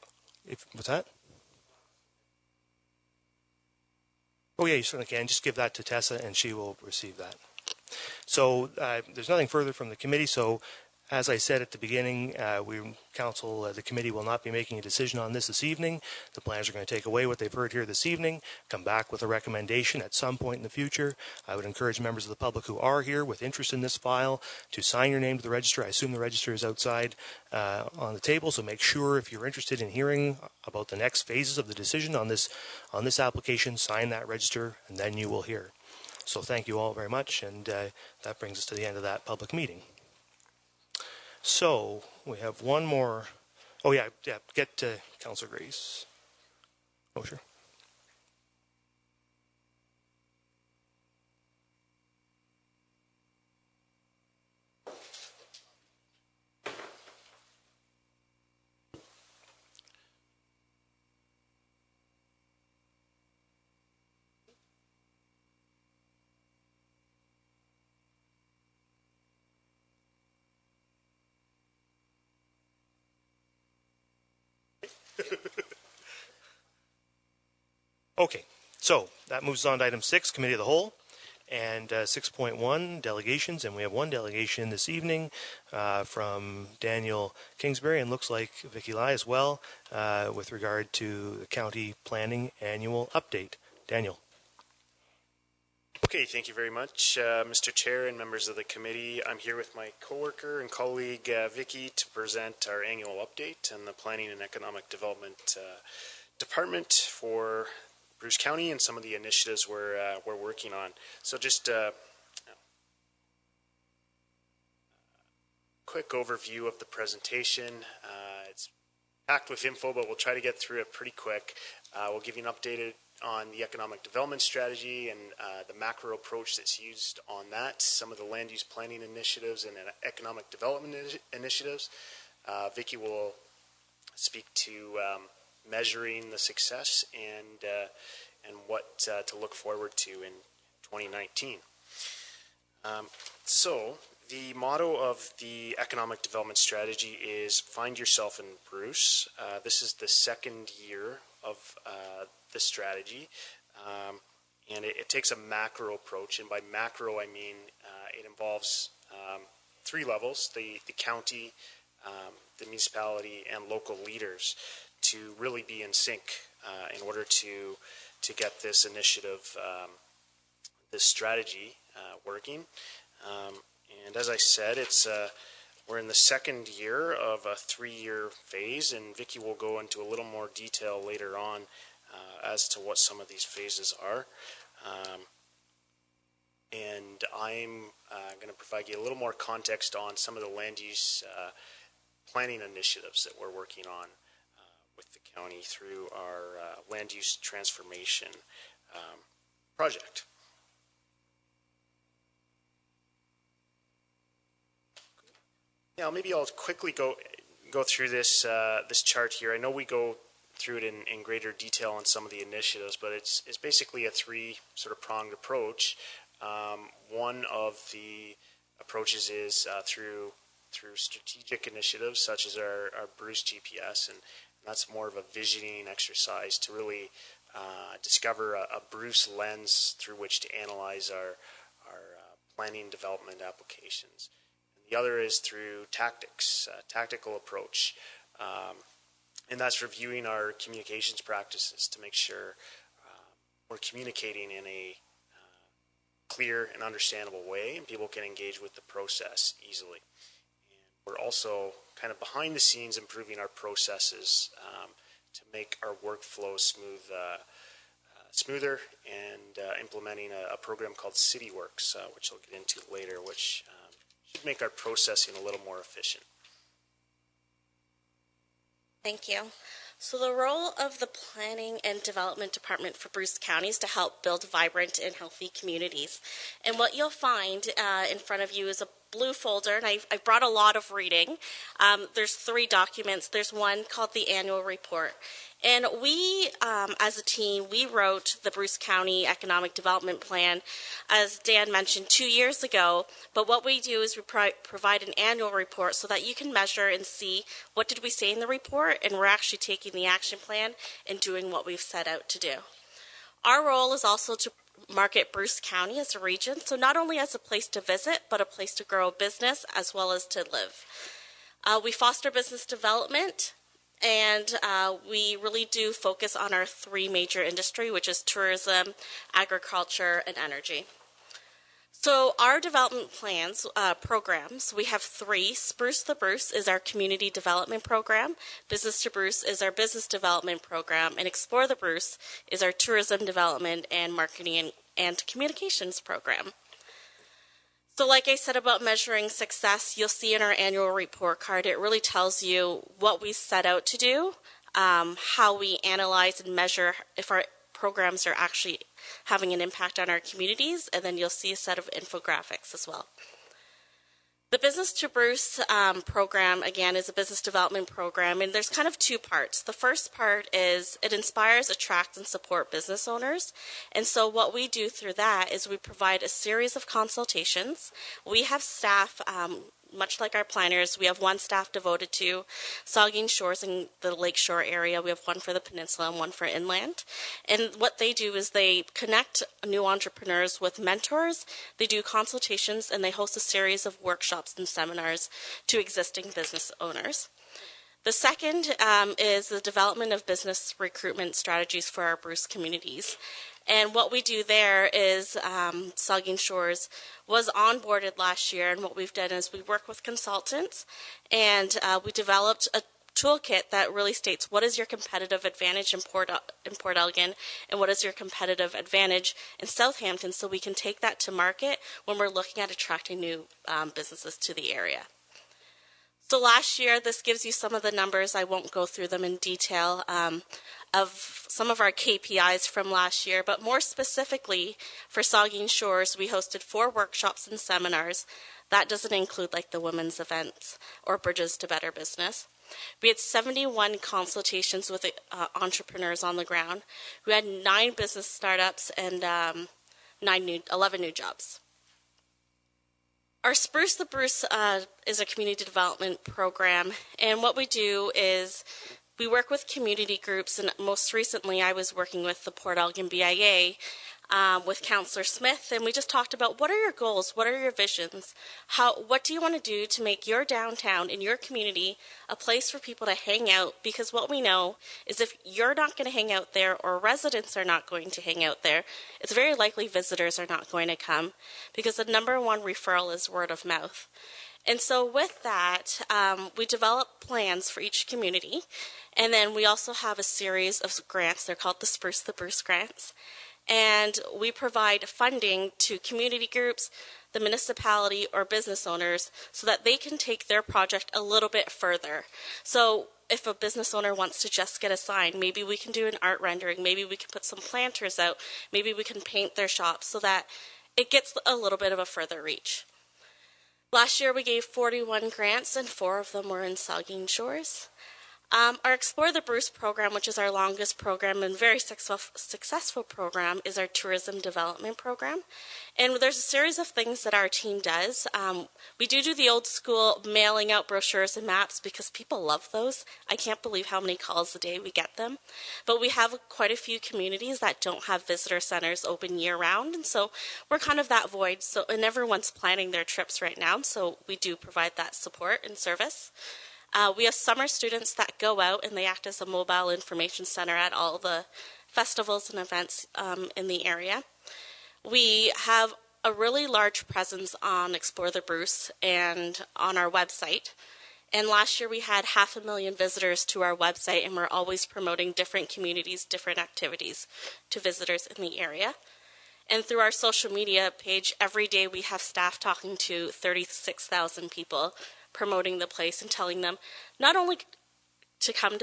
what's that? Oh yeah, you certainly can. Just give that to Tessa and she will receive that. So there's nothing further from the committee. So as I said at the beginning, the committee will not be making a decision on this evening. The planners are going to take away what they've heard here this evening, come back with a recommendation at some point in the future. I would encourage members of the public who are here with interest in this file to sign your name to the register. I assume the register is outside on the table, so make sure if you're interested in hearing about the next phases of the decision on this application, sign that register, and then you will hear. So thank you all very much, and that brings us to the end of that public meeting. So we have one more. Oh yeah, get Councillor Grace. Oh sure. Okay, so that moves on to item 6, Committee of the Whole, and 6.1, delegations, and we have one delegation this evening from Daniel Kingsbury, and looks like Vicky Lai as well, with regard to the county planning annual update. Daniel. Okay, thank you very much, Mr. Chair and members of the committee. I'm here with my coworker and colleague, Vicky, to present our annual update on the Planning and Economic Development Department for Bruce County and some of the initiatives we're working on. So just a quick overview of the presentation. It's packed with info, but we'll try to get through it pretty quick. We'll give you an update on the economic development strategy and the macro approach that's used on that, some of the land use planning initiatives and economic development initiatives. Vicky will speak to measuring the success and what to look forward to in 2019. So the motto of the economic development strategy is find yourself in Bruce. This is the second year of the strategy, and it takes a macro approach, and by macro I mean it involves 3 levels: the county, the municipality, and local leaders, to really be in sync in order to get this initiative, this strategy working. And as I said, we're in the second year of a 3-year phase, and Vicky will go into a little more detail later on as to what some of these phases are. And I'm going to provide you a little more context on some of the land use planning initiatives that we're working on with the county through our land use transformation project. Now, maybe I'll quickly go through this this chart here. I know we go through it in greater detail on some of the initiatives, but it's basically a 3 sort of pronged approach. One of the approaches is through strategic initiatives such as our Bruce GPS, and that's more of a visioning exercise to really discover a Bruce lens through which to analyze our planning development applications. And the other is through tactics, tactical approach, and that's reviewing our communications practices to make sure we're communicating in a clear and understandable way, and people can engage with the process easily. And we're also kind of behind the scenes improving our processes to make our workflow smoother, and implementing a program called CityWorks, which I'll get into later, which should make our processing a little more efficient. Thank you. So the role of the Planning and Development Department for Bruce County is to help build vibrant and healthy communities. And what you'll find in front of you is a blue folder, and I brought a lot of reading. There's 3 documents. There's one called the Annual Report. And we, as a team, we wrote the Bruce County Economic Development Plan, as Dan mentioned, 2 years ago. But what we do is we provide an annual report so that you can measure and see what did we say in the report, and we're actually taking the action plan and doing what we've set out to do. Our role is also to market Bruce County as a region, so not only as a place to visit, but a place to grow a business as well as to live. We foster business development, and we really do focus on our 3 major industry, which is tourism, agriculture, and energy. So our development plans, programs, we have 3. Spruce the Bruce is our community development program. Business to Bruce is our business development program. And Explore the Bruce is our tourism development and marketing and communications program. So like I said about measuring success, you'll see in our annual report card, it really tells you what we set out to do, how we analyze and measure if our programs are actually having an impact on our communities, and then you'll see a set of infographics as well. The Business to Bruce program, again, is a business development program, and there's kind of 2 parts. The first part is it inspires, attracts, and support business owners. And so what we do through that is we provide a series of consultations. We have staff, much like our planners, we have 1 staff devoted to Saugeen Shores in the Lakeshore area. We have 1 for the peninsula and 1 for inland. And what they do is they connect new entrepreneurs with mentors, they do consultations, and they host a series of workshops and seminars to existing business owners. The second is the development of business recruitment strategies for our Bruce communities. And what we do there is Saugeen Shores was onboarded last year, and what we've done is we work with consultants, and we developed a toolkit that really states what is your competitive advantage in Port Elgin and what is your competitive advantage in Southampton, so we can take that to market when we're looking at attracting new businesses to the area. So last year, this gives you some of the numbers. I won't go through them in detail of some of our KPIs from last year, but more specifically for Saugeen Shores, we hosted 4 workshops and seminars. That doesn't include like the women's events or Bridges to Better Business. We had 71 consultations with entrepreneurs on the ground. We had 9 business startups and 11 new jobs. Our Spruce the Bruce is a community development program, and what we do is we work with community groups, and most recently I was working with the Port Elgin BIA with Councillor Smith, and we just talked about what are your goals, what are your visions, what do you want to do to make your downtown and your community a place for people to hang out, because what we know is if you're not going to hang out there or residents are not going to hang out there, it's very likely visitors are not going to come, because the number 1 referral is word of mouth. And so with that, we develop plans for each community, and then we also have a series of grants. They're called the Spruce the Bruce grants. And we provide funding to community groups, the municipality, or business owners so that they can take their project a little bit further. So if a business owner wants to just get a sign, maybe we can do an art rendering, maybe we can put some planters out, maybe we can paint their shop so that it gets a little bit of a further reach. Last year we gave 41 grants, and 4 of them were in Saugeen Shores. Our Explore the Bruce program, which is our longest program and very successful program, is our tourism development program. And there's a series of things that our team does. We do the old school mailing out brochures and maps because people love those. I can't believe how many calls a day we get them. But we have quite a few communities that don't have visitor centers open year round, and so we're kind of that void. And everyone's planning their trips right now, so we do provide that support and service. We have summer students that go out and they act as a mobile information center at all the festivals and events in the area. We have a really large presence on Explore the Bruce and on our website. And last year we had 500,000 visitors to our website, and we're always promoting different communities, different activities to visitors in the area. And through our social media page, every day we have staff talking to 36,000 people, promoting the place and telling them not only to come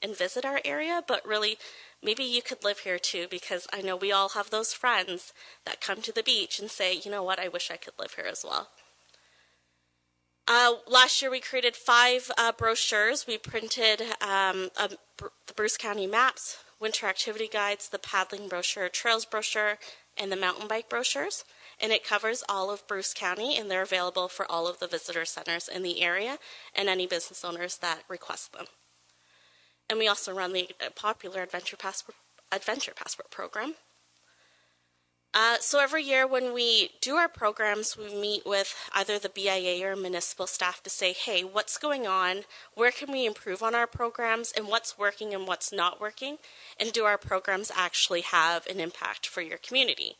and visit our area, but really maybe you could live here too, because I know we all have those friends that come to the beach and say, you know what, I wish I could live here as well. Last year we created 5 brochures. We printed the Bruce County maps, winter activity guides, the paddling brochure, trails brochure, and the mountain bike brochures. And it covers all of Bruce County, and they're available for all of the visitor centers in the area and any business owners that request them. And we also run the popular Adventure Passport program. So every year when we do our programs, we meet with either the BIA or municipal staff to say, hey, what's going on? Where can we improve on our programs? And what's working and what's not working? And do our programs actually have an impact for your community?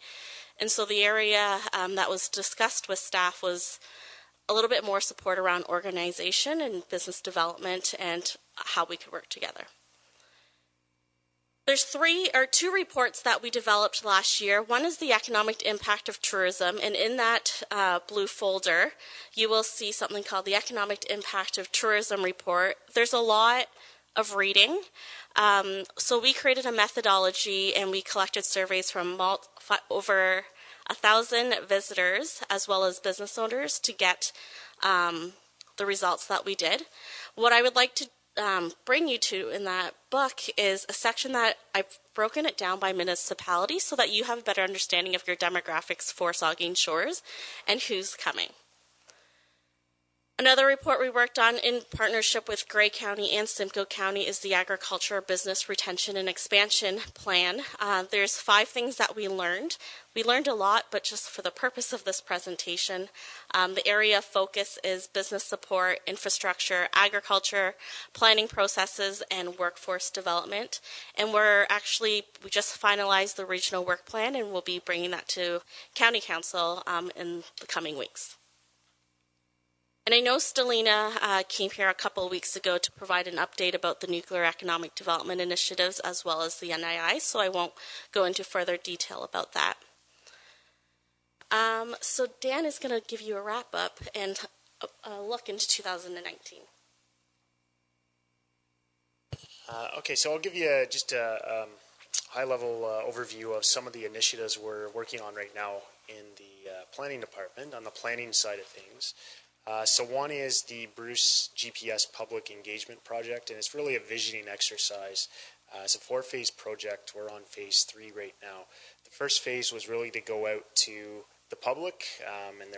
And so the area that was discussed with staff was a little bit more support around organization and business development and how we could work together. There's 2 reports that we developed last year. One is the economic impact of tourism, and in that blue folder, you will see something called the economic impact of tourism report. There's a lot of reading. So we created a methodology, and we collected surveys from over 1,000 visitors as well as business owners to get the results that we did. What I would like to bring you to in that book is a section that I've broken it down by municipality so that you have a better understanding of your demographics for Saugeen Shores and who's coming. Another report we worked on in partnership with Grey County and Simcoe County is the Agriculture Business Retention and Expansion Plan. There's 5 things that we learned. We learned a lot, but just for the purpose of this presentation, the area of focus is business support, infrastructure, agriculture, planning processes, and workforce development. And we just finalized the regional work plan, and we'll be bringing that to County Council in the coming weeks. And I know Stelina came here a couple of weeks ago to provide an update about the nuclear economic development initiatives as well as the NII, so I won't go into further detail about that. So Dan is going to give you a wrap-up and a look into 2019. Okay, so I'll give you just a high-level overview of some of the initiatives we're working on right now in the planning department on the planning side of things. So one is the Bruce GPS Public Engagement Project, and it's really a visioning exercise. It's a 4-phase project. We're on phase 3 right now. The first phase was really to go out to the public, and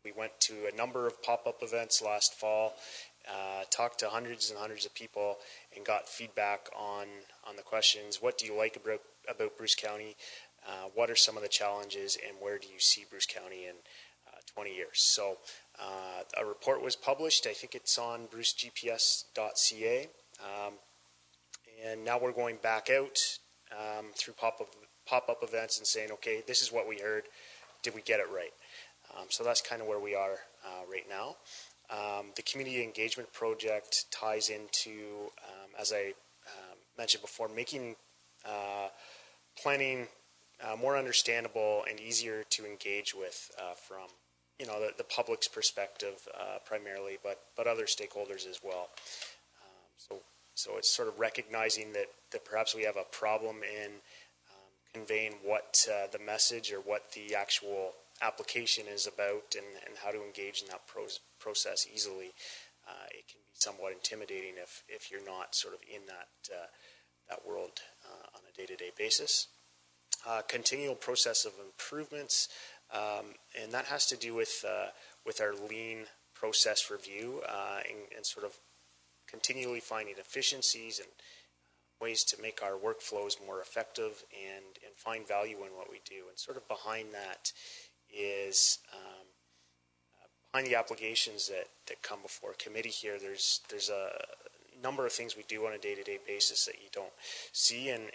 we went to a number of pop-up events last fall, talked to hundreds and hundreds of people, and got feedback on the questions. What do you like about Bruce County? What are some of the challenges, and where do you see Bruce County in 20 years? So a report was published. I think it's on brucegps.ca. And now we're going back out through pop-up events and saying, okay, this is what we heard. Did we get it right? So that's kind of where we are right now. The community engagement project ties into, as I mentioned before, making planning more understandable and easier to engage with from the public's perspective primarily, but other stakeholders as well. So it's sort of recognizing that perhaps we have a problem in conveying what the message or what the actual application is about and how to engage in that process easily. It can be somewhat intimidating if you're not sort of in that world on a day-to-day basis. Continual process of improvements, and that has to do with our lean process review and sort of continually finding efficiencies and ways to make our workflows more effective and find value in what we do. And sort of behind that is behind the applications that come before committee here, there's a number of things we do on a day-to-day basis that you don't see, and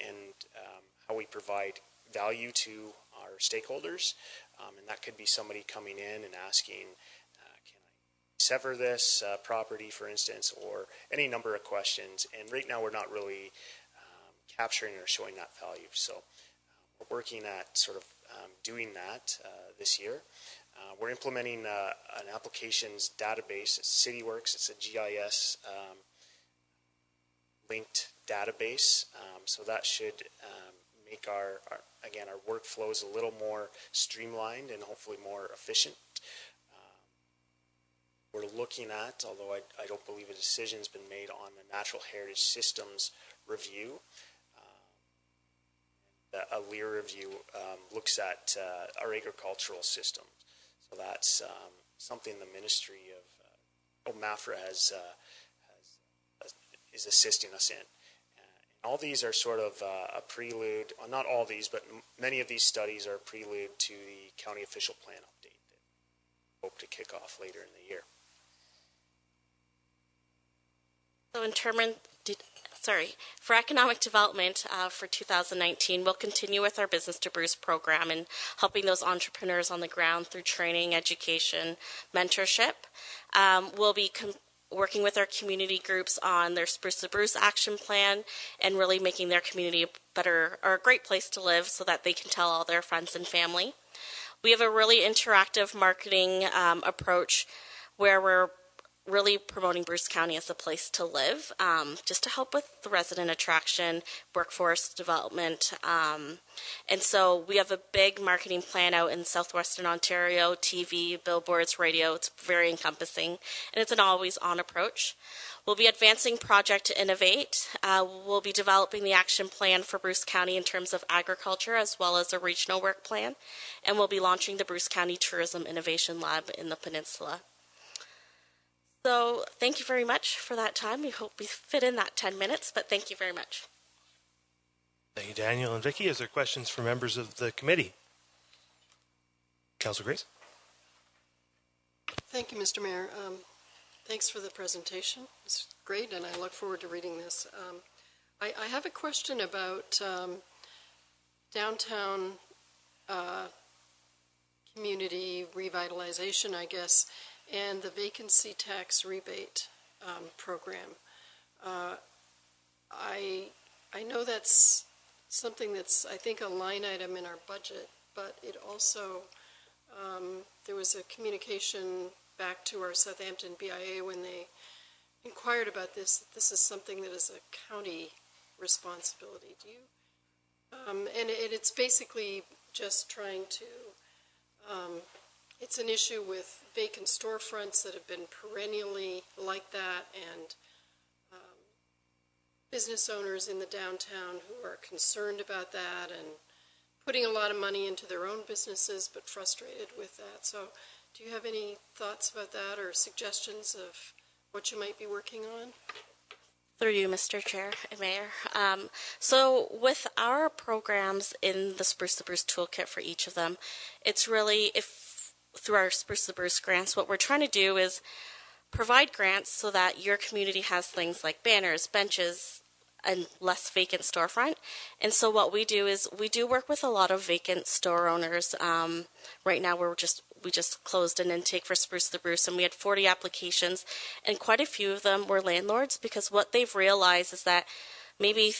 how we provide value to our stakeholders. And that could be somebody coming in and asking, can I sever this property, for instance, or any number of questions. And right now we're not really capturing or showing that value. So we're working at sort of doing that this year. We're implementing an applications database. It's CityWorks. It's a GIS linked database. So that should make our workflows a little more streamlined and hopefully more efficient. We're looking at, although I don't believe a decision's been made on the Natural Heritage Systems review. A LEAR review looks at our agricultural systems. So that's something the Ministry of MAFRA is assisting us in. All these are sort of a prelude, well, not all these, but many of these studies are a prelude to the county official plan update that we hope to kick off later in the year. So for economic development for 2019, we'll continue with our Business to Bruce program and helping those entrepreneurs on the ground through training, education, mentorship. We'll be working with our community groups on their Spruce to Bruce action plan and really making their community a great place to live so that they can tell all their friends and family. We have a really interactive marketing approach where we're really promoting Bruce County as a place to live, just to help with the resident attraction, workforce development. And so we have a big marketing plan out in southwestern Ontario, TV, billboards, radio. It's very encompassing, and it's an always-on approach. We'll be advancing Project Innovate. We'll be developing the action plan for Bruce County in terms of agriculture as well as a regional work plan, and we'll be launching the Bruce County Tourism Innovation Lab in the peninsula. So thank you very much for that time. We hope we fit in that 10 minutes, but thank you very much. Thank you, Daniel and Vicki. Is there questions for members of the committee? Councillor Grace? Thank you, Mr. Mayor. Thanks for the presentation. It's great, and I look forward to reading this. I have a question about downtown community revitalization, I guess, and the vacancy tax rebate program. I know that's something that's, I think, a line item in our budget, but it also, there was a communication back to our Southampton BIA when they inquired about this, that this is something that is a county responsibility. Do you? And it's basically just trying to, it's an issue with vacant storefronts that have been perennially like that, and business owners in the downtown who are concerned about that and putting a lot of money into their own businesses but frustrated with that. So do you have any thoughts about that or suggestions of what you might be working on? Through you, Mr. Chair and Mayor. So with our programs in the Spruce to Bruce toolkit for each of them, it's really, through our Spruce to Bruce grants, what we're trying to do is provide grants so that your community has things like banners, benches, and less vacant storefront. And so what we do is we do work with a lot of vacant store owners. Right now we just closed an intake for Spruce to Bruce, and we had 40 applications, and quite a few of them were landlords, because what they've realized is that maybe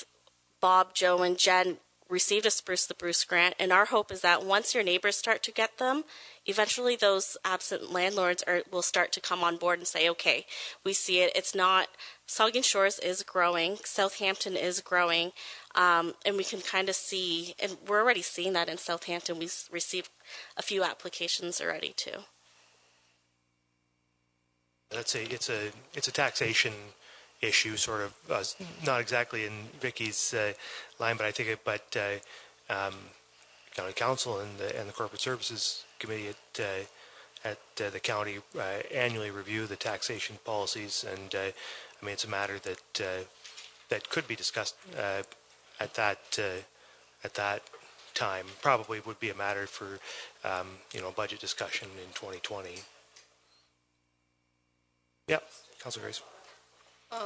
Bob, Joe, and Jen received a Spruce to Bruce grant, and our hope is that once your neighbors start to get them, eventually those absent landlords will start to come on board and say, okay, we see it. It's not, Saugeen Shores is growing, Southampton is growing, and we can kind of see, and we're already seeing that in Southampton. We've received a few applications already too. It's a taxation issue, sort of, not exactly in Vicky's line, but I think county council and the corporate services committee at the county annually review the taxation policies, and I mean, it's a matter that could be discussed at that time. Probably would be a matter for budget discussion in 2020. Yeah, Councilor Grace.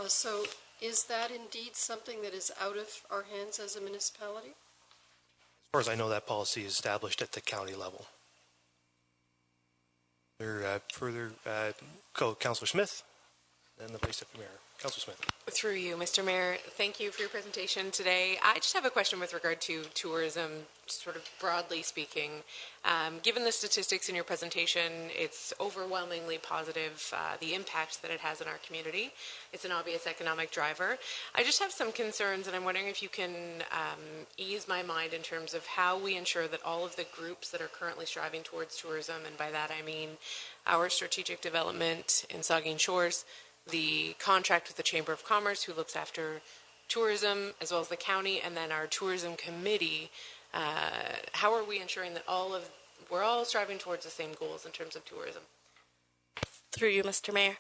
So is that indeed something that is out of our hands as a municipality? As far as I know, that policy is established at the county level. Further, Councillor Smith, and the Vice Deputy Mayor. Councillor Smith. Through you, Mr. Mayor, thank you for your presentation today. I just have a question with regard to tourism, sort of broadly speaking. Given the statistics in your presentation, it's overwhelmingly positive, the impact that it has in our community. It's an obvious economic driver. I just have some concerns, and I'm wondering if you can ease my mind in terms of how we ensure that all of the groups that are currently striving towards tourism, and by that I mean our strategic development in Saugeen Shores, the contract with the Chamber of Commerce, who looks after tourism, as well as the county, and then our tourism committee. How are we ensuring that we're all striving towards the same goals in terms of tourism? Through you, Mr. Mayor.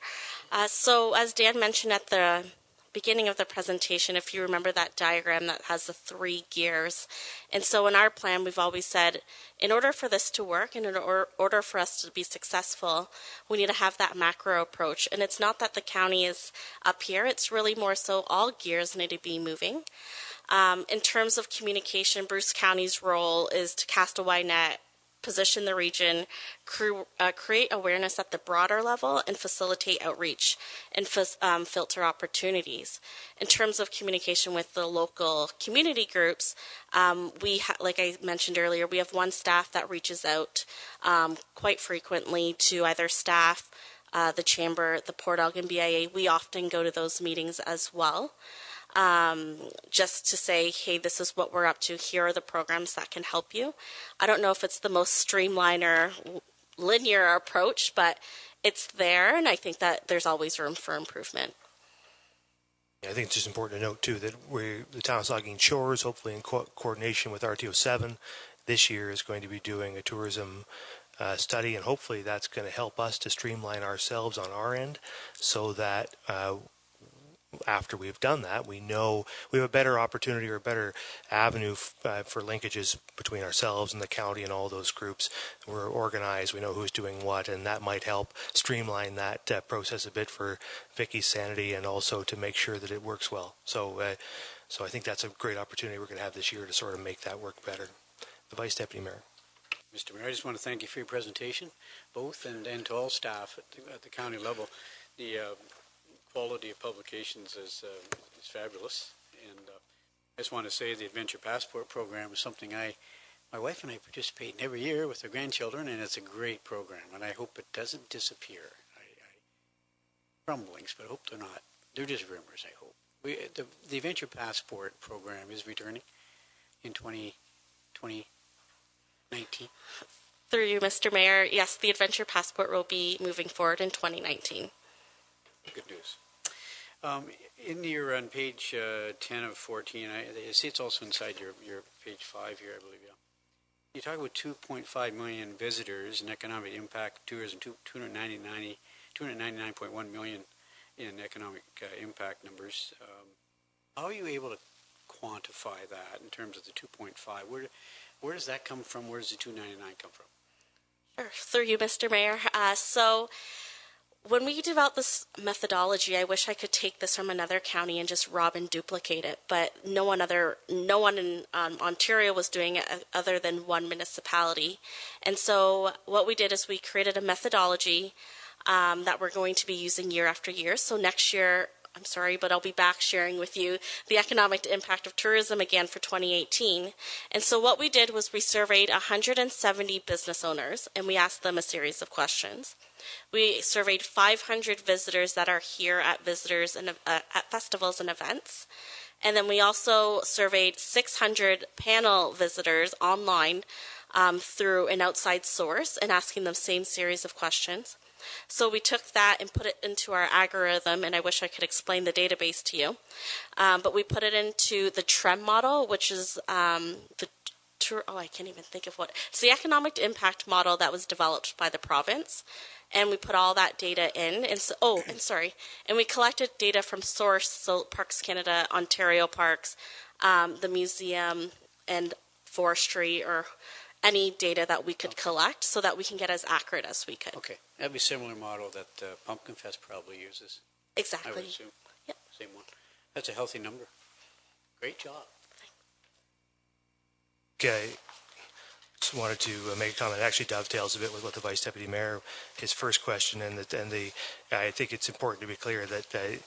So as Dan mentioned at the beginning of the presentation, if you remember that diagram that has the 3 gears. And so in our plan, we've always said, in order for this to work and in order for us to be successful, we need to have that macro approach. And it's not that the county is up here, it's really more so all gears need to be moving. In terms of communication, Bruce County's role is to cast a wide net, position the region, create awareness at the broader level, and facilitate outreach and filter opportunities. In terms of communication with the local community groups, like I mentioned earlier, we have one staff that reaches out quite frequently to either staff, the Chamber, the Port Elgin BIA. We often go to those meetings as well. Just to say, hey, this is what we're up to. Here are the programs that can help you. I don't know if it's the most streamlined or linear approach, but it's there, and I think that there's always room for improvement. I think it's just important to note, too, that the town of Saugeen Shores, hopefully in coordination with RTO7, this year is going to be doing a tourism study, and hopefully that's going to help us to streamline ourselves on our end so that after we've done that, we know we have a better opportunity or a better avenue for linkages between ourselves and the county and all those groups. We're organized, we know who's doing what, and that might help streamline that process a bit for Vicky's sanity and also to make sure that it works well. So I think that's a great opportunity we're going to have this year to sort of make that work better. The Vice Deputy Mayor. Mr. Mayor, I just want to thank you for your presentation, both, and to all staff at the county level. The quality of publications is fabulous, and I just want to say the Adventure Passport program is something my wife and I participate in every year with our grandchildren, and it's a great program, and I hope it doesn't disappear. Rumblings, but I hope they're not. They're just rumors, I hope. The Adventure Passport program is returning in 2019. Through you, Mr. Mayor, yes, the Adventure Passport will be moving forward in 2019. Good news. In your on page 10 of 14, I see it's also inside your page 5 here, I believe. Yeah, you talk about 2.5 million visitors and economic impact of tourism, 299.1 million in economic impact numbers. How are you able to quantify that in terms of the 2.5? Where does that come from? Where does the 299 come from? Sure. Through you, Mr. Mayor. So when we developed this methodology, I wish I could take this from another county and just rob and duplicate it, but no one in Ontario was doing it other than one municipality. And so what we did is we created a methodology that we're going to be using year after year. So next year, I'm sorry, but I'll be back sharing with you the economic impact of tourism again for 2018. And so what we did was we surveyed 170 business owners, and we asked them a series of questions. We surveyed 500 visitors that are here at at festivals and events. And then we also surveyed 600 panel visitors online through an outside source and asking them same series of questions. So we took that and put it into our algorithm, and I wish I could explain the database to you. But we put it into the TREM model, which is I can't even think of what. It's the economic impact model that was developed by the province. And we put all that data in. And we collected data from source, so Parks Canada, Ontario Parks, the museum, and forestry, or any data that we could collect so that we can get as accurate as we could. Okay. That'd be a similar model that Pumpkin Fest probably uses. Exactly. I would assume. Yep. Same one. That's a healthy number. Great job. Okay. wanted to make a comment. It actually dovetails a bit with what the Vice Deputy Mayor, his first question, I think it's important to be clear that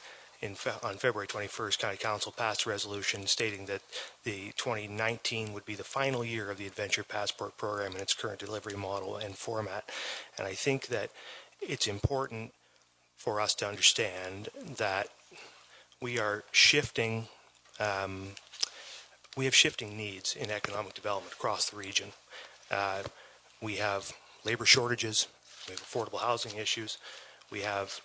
on February 21st, County Council passed a resolution stating that the 2019 would be the final year of the Adventure Passport program in its current delivery model and format. And I think that it's important for us to understand that we are shifting, we have shifting needs in economic development across the region. We have labor shortages, we have affordable housing issues, we have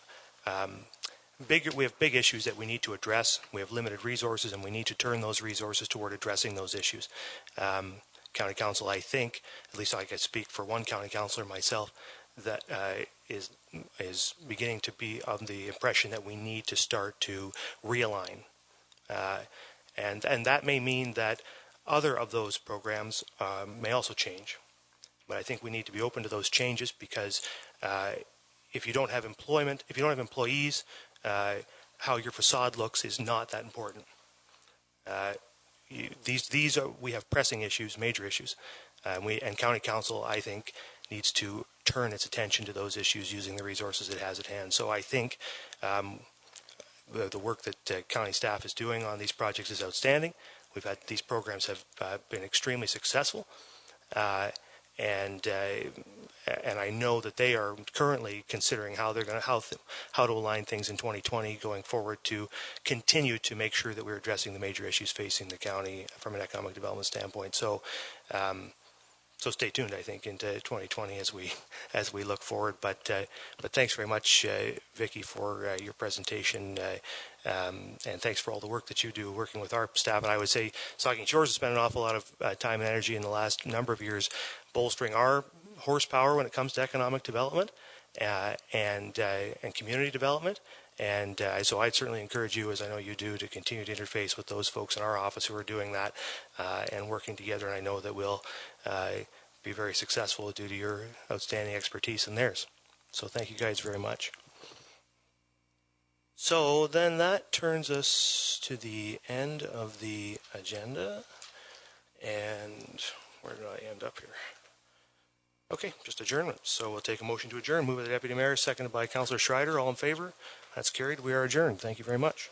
big issues that we need to address. We have limited resources, and we need to turn those resources toward addressing those issues. County Council, I think, at least I can speak for one county councillor myself, that is beginning to be of the impression that we need to start to realign. And that may mean that other of those programs may also change. But I think we need to be open to those changes, because if you don't have employment, if you don't have employees, how your facade looks is not that important. We have pressing issues, major issues, and County Council, I think, needs to turn its attention to those issues using the resources it has at hand. So I think the work that county staff is doing on these projects is outstanding. These programs have been extremely successful, and I know that they are currently considering how they're going to how to align things in 2020 going forward to continue to make sure that we're addressing the major issues facing the county from an economic development standpoint. So stay tuned, I think, into 2020 as we look forward. But thanks very much, Vicki, for your presentation, and thanks for all the work that you do working with our staff. And I would say Saugeen Shores has spent an awful lot of time and energy in the last number of years bolstering our horsepower when it comes to economic development and community development. And so I'd certainly encourage you, as I know you do, to continue to interface with those folks in our office who are doing that and working together. And I know that we'll be very successful due to your outstanding expertise and theirs. So thank you guys very much. So then that turns us to the end of the agenda. And where did I end up here? Okay, just adjournment. So we'll take a motion to adjourn. Move by the Deputy Mayor, seconded by Councillor Schreider. All in favor? That's carried. We are adjourned. Thank you very much.